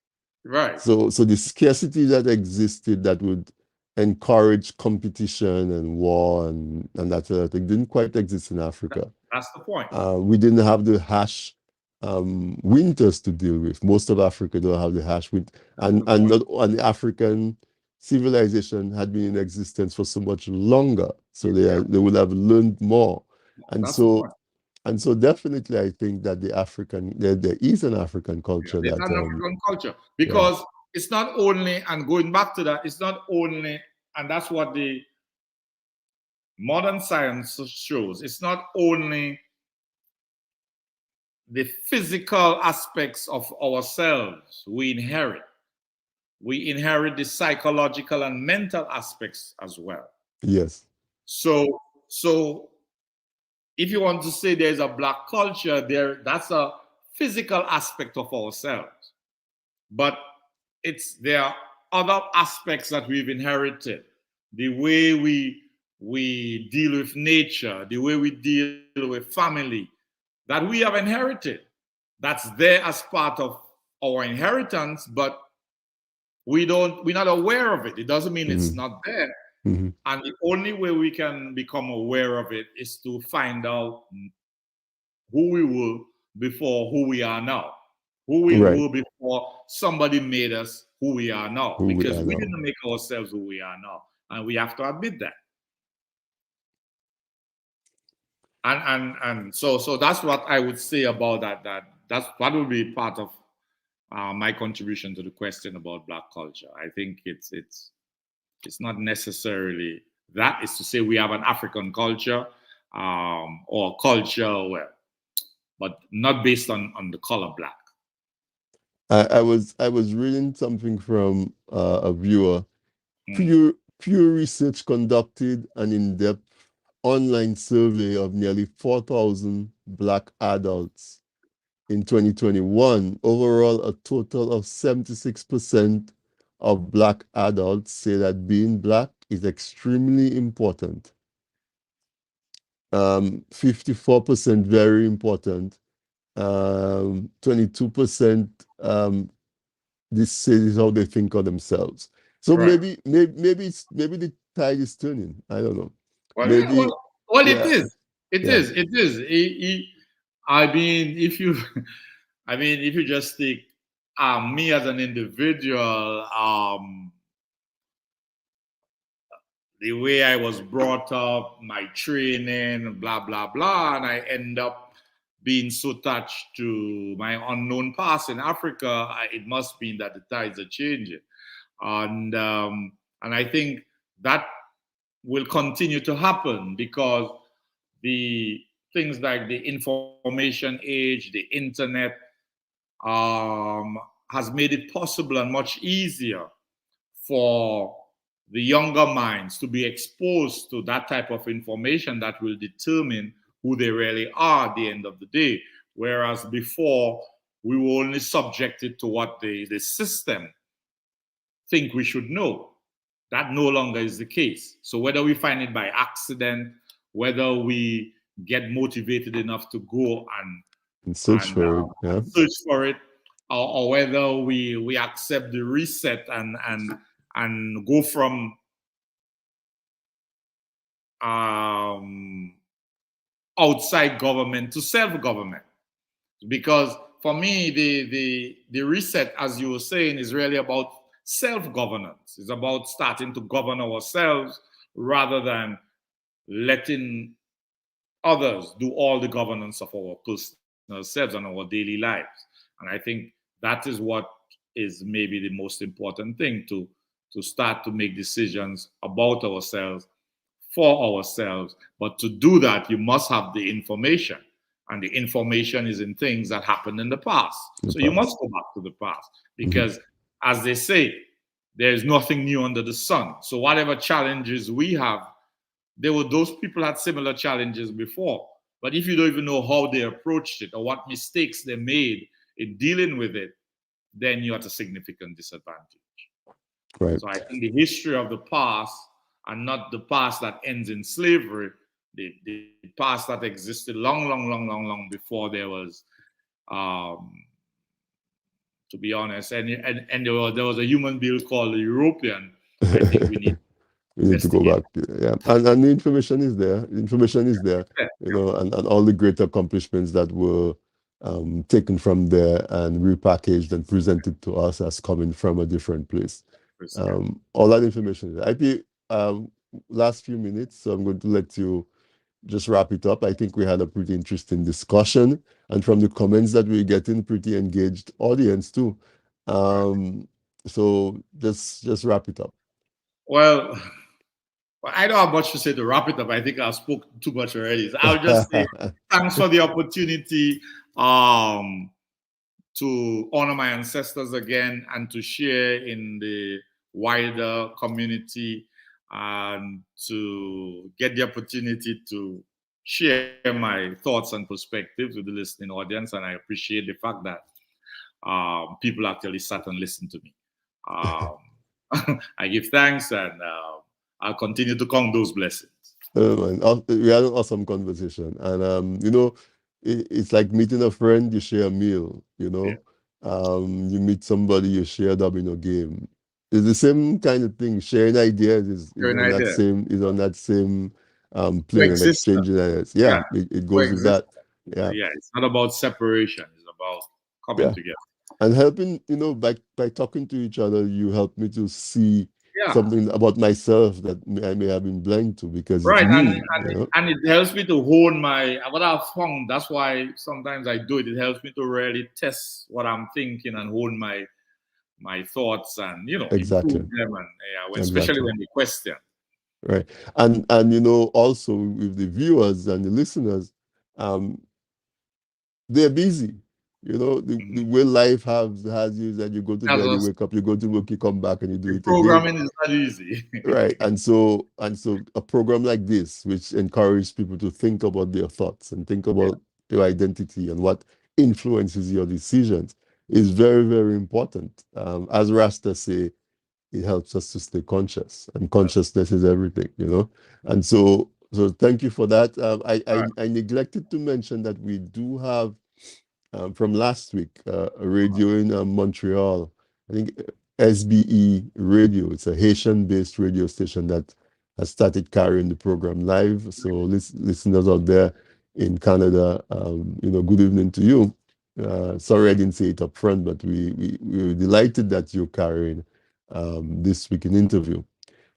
Right. So the scarcity that existed that would encourage competition and war and that sort of thing didn't quite exist in Africa. That's the point. We didn't have the harsh winters to deal with. Most of Africa don't have the harsh winter, and the African civilization had been in existence for so much longer, so they would have learned more, and so And so definitely, I think that there is an African Yeah, culture there's that, an African culture yeah, because it's not only, and going back to that, it's not only, and that's what the modern science shows, it's not only the physical aspects of ourselves we inherit the psychological and mental aspects as well. yes, So if you want to say there's a black culture there, that's a physical aspect of ourselves, but there are other aspects that we've inherited, the way we deal with nature, the way we deal with family, that we have inherited. That's there as part of our inheritance, but we're not aware of it. It doesn't mean it's not there. hmm And the only way we can become aware of it is to find out who we were before who we are now. Who we right, were before somebody made us who we are now. who we Because are we now. didn't make ourselves who we are now. And we have to admit that. And so that's what I would say about that. That would be part of my contribution to the question about black culture. I think it's not necessarily that. Is to say we have an African culture or culture, well, but not based on the color black. I was reading something from a viewer. Mm, Pure Research conducted an in-depth online survey of nearly 4,000 Black adults in 2021. Overall, a total of 76% of Black adults say that being Black is extremely important. 54% very important. 22% this is how they think of themselves. So right. maybe the tide is turning. I don't know. Well, yeah, Maybe, well, it yeah, is. It yeah. is. It is. I mean, if you, I mean, if you just take me as an individual, the way I was brought up, my training, blah blah blah, and I end up being so attached to my unknown past in Africa. It must mean that the tides are changing, and I think that will continue to happen because the things like the information age, the internet, has made it possible and much easier for the younger minds to be exposed to that type of information that will determine who they really are at the end of the day. Whereas before, we were only subjected to what the system think we should know. That no longer is the case. So whether we find it by accident, whether we get motivated enough to go And search and, for it. Yeah. and search for it, or whether we accept the reset and go from outside government to self-government. Because for me, the reset, as you were saying, is really about self-governance. It's about starting to govern ourselves rather than letting others do all the governance of our personal selves and our daily lives. And I think that is what is maybe the most important thing to start to make decisions about ourselves for ourselves. But to do that, you must have the information. And the information is in things that happened in the past. In the So you past. must go back to the past because, as they say, there is nothing new under the sun. So whatever challenges we have, those people had similar challenges before. But if you don't even know how they approached it or what mistakes they made in dealing with it, then you're at a significant disadvantage. Right. So I think the history of the past, and not the past that ends in slavery, the past that existed long before there was, um, to be honest, and there was a human being called the European. I think we need We to need to go investigate. back. Yeah. And the information is there. The information is there, and all the great accomplishments that were taken from there and repackaged and presented to us as coming from a different place. All that information is there. IP, last few minutes, so I'm going to let you just wrap it up. I think we had a pretty interesting discussion, and from the comments that we're getting, pretty engaged audience too. Right. So just wrap it up. Well, I don't have much to say to wrap it up. I think I spoke too much already. So I'll just say thanks for the opportunity to honor my ancestors again and to share in the wider community and to get the opportunity to share my thoughts and perspectives with the listening audience. And I appreciate the fact that people actually sat and listened to me. I give thanks, and I'll continue to count those blessings. Man, we had an awesome conversation, and it's like meeting a friend. You share a meal. Yeah. You meet somebody, you share a domino game. It's the same kind of thing. Sharing ideas is Sharing on that ideas. same plane and Coexistence. exchanging ideas. Yeah, it goes with that. Yeah, Yeah, it's not about separation. It's about coming together. and helping. By talking to each other, you help me to see something about myself that I may have been blind to, because it's Right, me. and it helps me to hone what I've found. That's why sometimes I do it. It helps me to really test what I'm thinking and hone my thoughts and Exactly. improve them, and especially when they question. Right, and also with the viewers and the listeners, they're busy. The way life has you is that you go to bed, you wake up, you go to work, you come back, and you do it again. Programming is not easy. Right, and so a program like this, which encourages people to think about their thoughts and think about your identity and what influences your decisions, is very, very important. As Rasta say, it helps us to stay conscious, and consciousness is everything. And so thank you for that. I neglected to mention that we do have, from last week, a radio in Montreal. I think SBE Radio. It's a Haitian-based radio station that has started carrying the program live. So listeners out there in Canada, good evening to you. Sorry I didn't say it up front, but we're delighted that you're carrying this week in interview.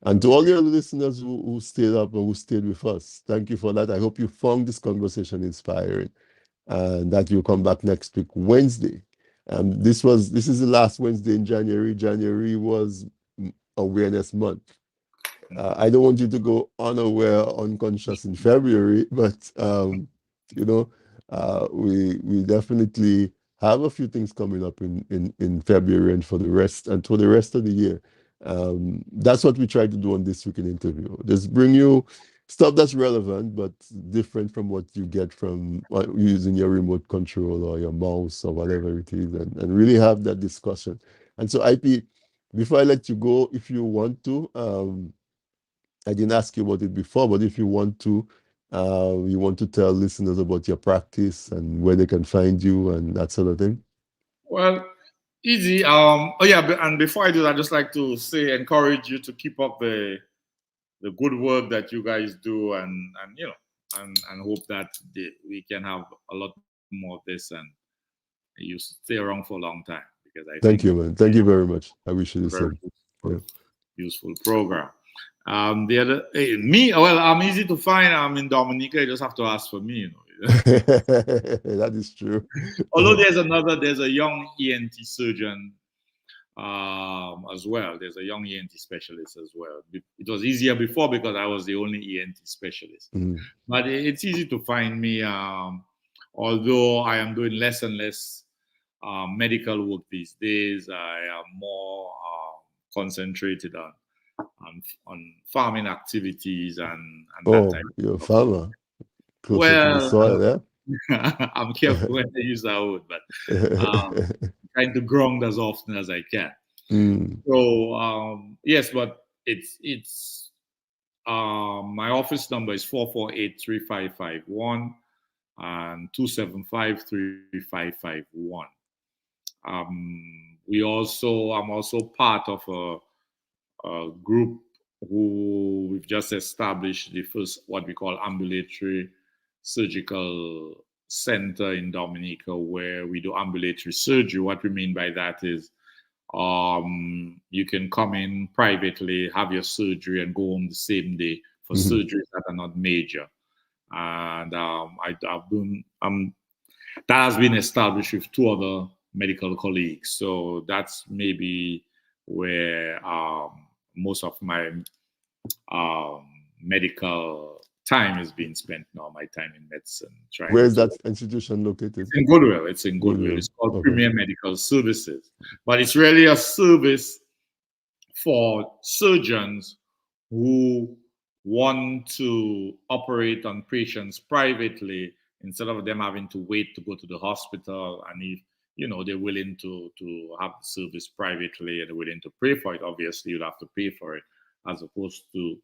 And to all your listeners who stayed up and who stayed with us, thank you for that. I hope you found this conversation inspiring, and that you'll come back next week, Wednesday. This is the last Wednesday in January. January was Awareness Month. I don't want you to go unaware, unconscious in February, but we definitely have a few things coming up in February and for the rest of the year. That's what we try to do on This Week in Interview. Just bring you stuff that's relevant but different from what you get from using your remote control or your mouse or whatever it is, and really have that discussion. And so, Eipigh, before I let you go, if you want to, I didn't ask you about it before, but if you want to tell listeners about your practice and where they can find you and that sort of thing. Well, easy. And before I do that, I'd just like to encourage you to keep up the good work that you guys do, and hope that we can have a lot more of this and you stay around for a long time, because Thank you, man. Thank you very much. I wish you the same. Useful program. The other well, I'm easy to find. I'm in Dominica. You just have to ask for me. That is true. Although there's a young ENT surgeon as well. There's a young ENT specialist as well. It was easier before because I was the only ENT specialist. But it's easy to find me, although I am doing less and less medical work these days. I am more concentrated on farming activities and that type. You're a farmer. Closer to the soil, yeah? I'm careful when I use that word, but trying to ground as often as I can. So yes, but it's my office number is 448-3551 and 275-3551. I'm also part of a group who we've just established the first what we call ambulatory surgical center in Dominica, where we do ambulatory surgery. What we mean by that is you can come in privately, have your surgery, and go home the same day for surgeries that are not major. and I've been that has been established with two other medical colleagues. So that's maybe where most of my medical time is being spent now. My time in medicine. Where is that institution located? It's in Goodwill. It's in Goodwill. It's called Premier Medical Services, but it's really a service for surgeons who want to operate on patients privately instead of them having to wait to go to the hospital. And if they're willing to have the service privately and they're willing to pay for it, obviously you'll have to pay for it as opposed to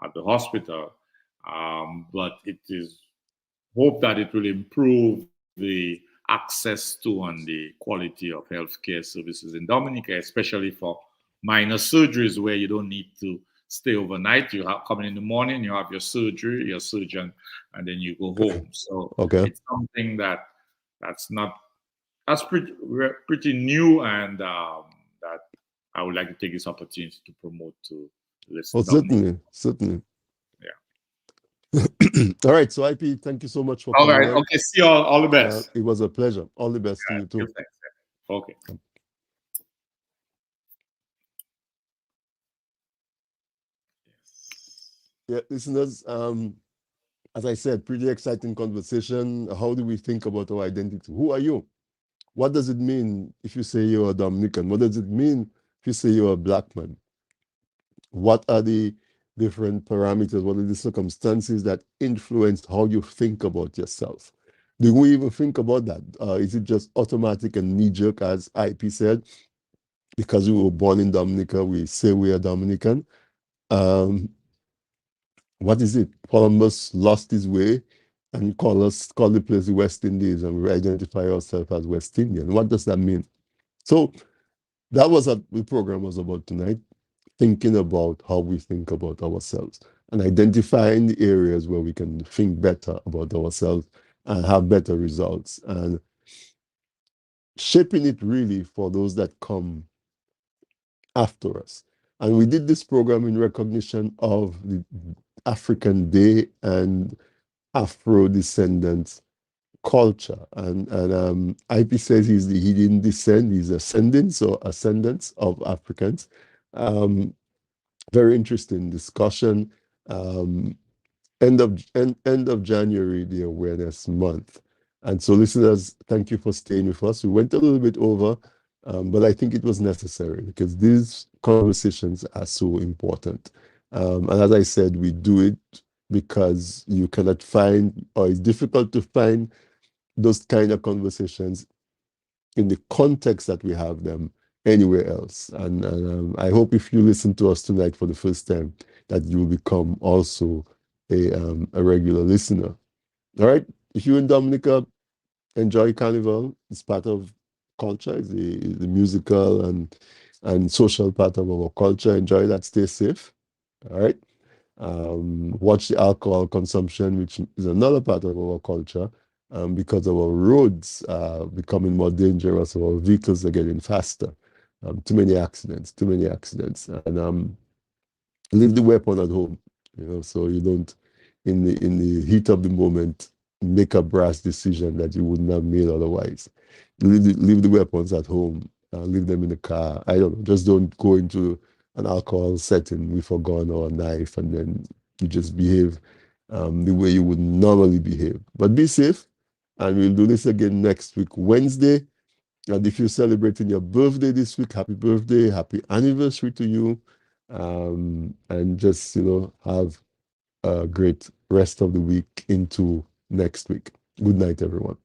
at the hospital. But it is hope that it will improve the access to and the quality of healthcare services in Dominica, especially for minor surgeries where you don't need to stay overnight. You have come in the morning, you have your surgery, your surgeon, and then you go home. So it's something that's pretty new, and that I would like to take this opportunity to promote to listeners. Certainly. Yeah. All right. So Eipigh, thank you so much for coming. All right. Okay. See you all the best. It was a pleasure. All the best to you too. Thanks. Okay. Yeah, listeners, as I said, pretty exciting conversation. How do we think about our identity? Who are you? What does it mean if you say you're a Dominican? What does it mean if you say you're a Black man? What are the different parameters? What are the circumstances that influence how you think about yourself? Do we even think about that? Is it just automatic and knee-jerk, as Eipigh said? Because we were born in Dominica, we say we are Dominican. What is it? Columbus lost his way and call the place the West Indies, and we identify ourselves as West Indian. What does that mean? So that was what the program was about tonight, thinking about how we think about ourselves and identifying the areas where we can think better about ourselves and have better results, and shaping it really for those that come after us. And we did this program in recognition of the African Day and Afro-descendant culture. And Eipigh says he didn't descend, he's ascendants of Africans. Very interesting discussion. End of January, the Awareness Month. And so listeners, thank you for staying with us. We went a little bit over, but I think it was necessary because these conversations are so important. And as I said, we do it because you cannot find, or it's difficult to find those kind of conversations in the context that we have them anywhere else. And I hope if you listen to us tonight for the first time, that you will become also a regular listener. All right. If you're in Dominica, enjoy Carnival. It's part of culture. It's the musical and social part of our culture. Enjoy that. Stay safe. All right. Watch the alcohol consumption, which is another part of our culture, because our roads are becoming more dangerous. Our vehicles are getting faster. Too many accidents. And leave the weapon at home, so you don't, in the heat of the moment, make a brash decision that you wouldn't have made otherwise. Leave the weapons at home. Leave them in the car. I don't know. Just don't go into an alcohol setting with a gun or a knife and then you just behave the way you would normally behave. But be safe, and we'll do this again next week, Wednesday. And if you're celebrating your birthday this week, happy birthday, happy anniversary to you. And just, have a great rest of the week into next week. Good night, everyone.